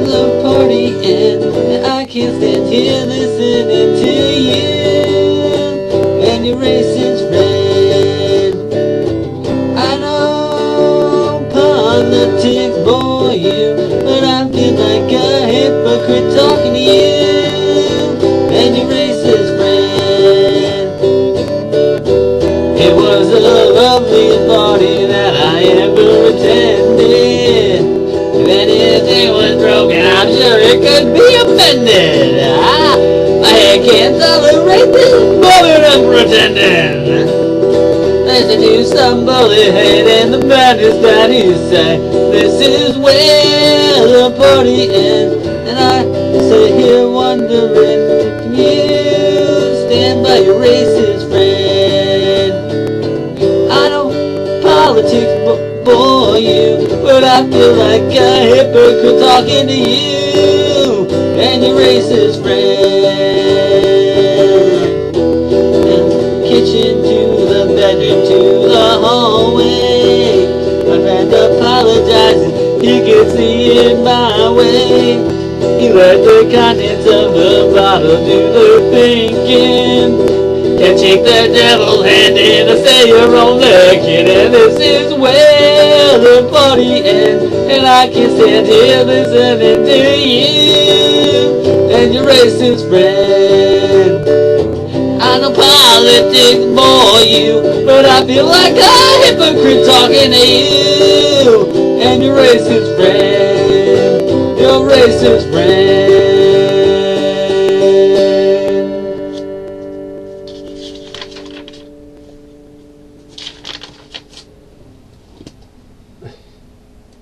The party ends. I can't stand here listening to you and your racist friend. I know politics bore you, but I feel like a hypocrite talking to you and your racist friend. It was the loveliest party that I ever attended. If anything was broken, I'm sure it could be amended. My head can't tolerate this moment of pretending. Listen to somebody hating the madness that he say. This is where the party ends, and I sit here wondering, can you stand by your racist friend? I know politics bore you, but I feel like a hypocrite talking to you and your racist friend. Kitchen to the bedroom to the hallway. My friend apologizes, he can see it my way. He let the contents of the bottle do the thinking. Can't shake the devil's hand in a say your own licking. And this is where the party ends, and I can't stand here listening to you and your racist friend. I know politics bore you, but I feel like a hypocrite talking to you and your racist friend, your racist friend.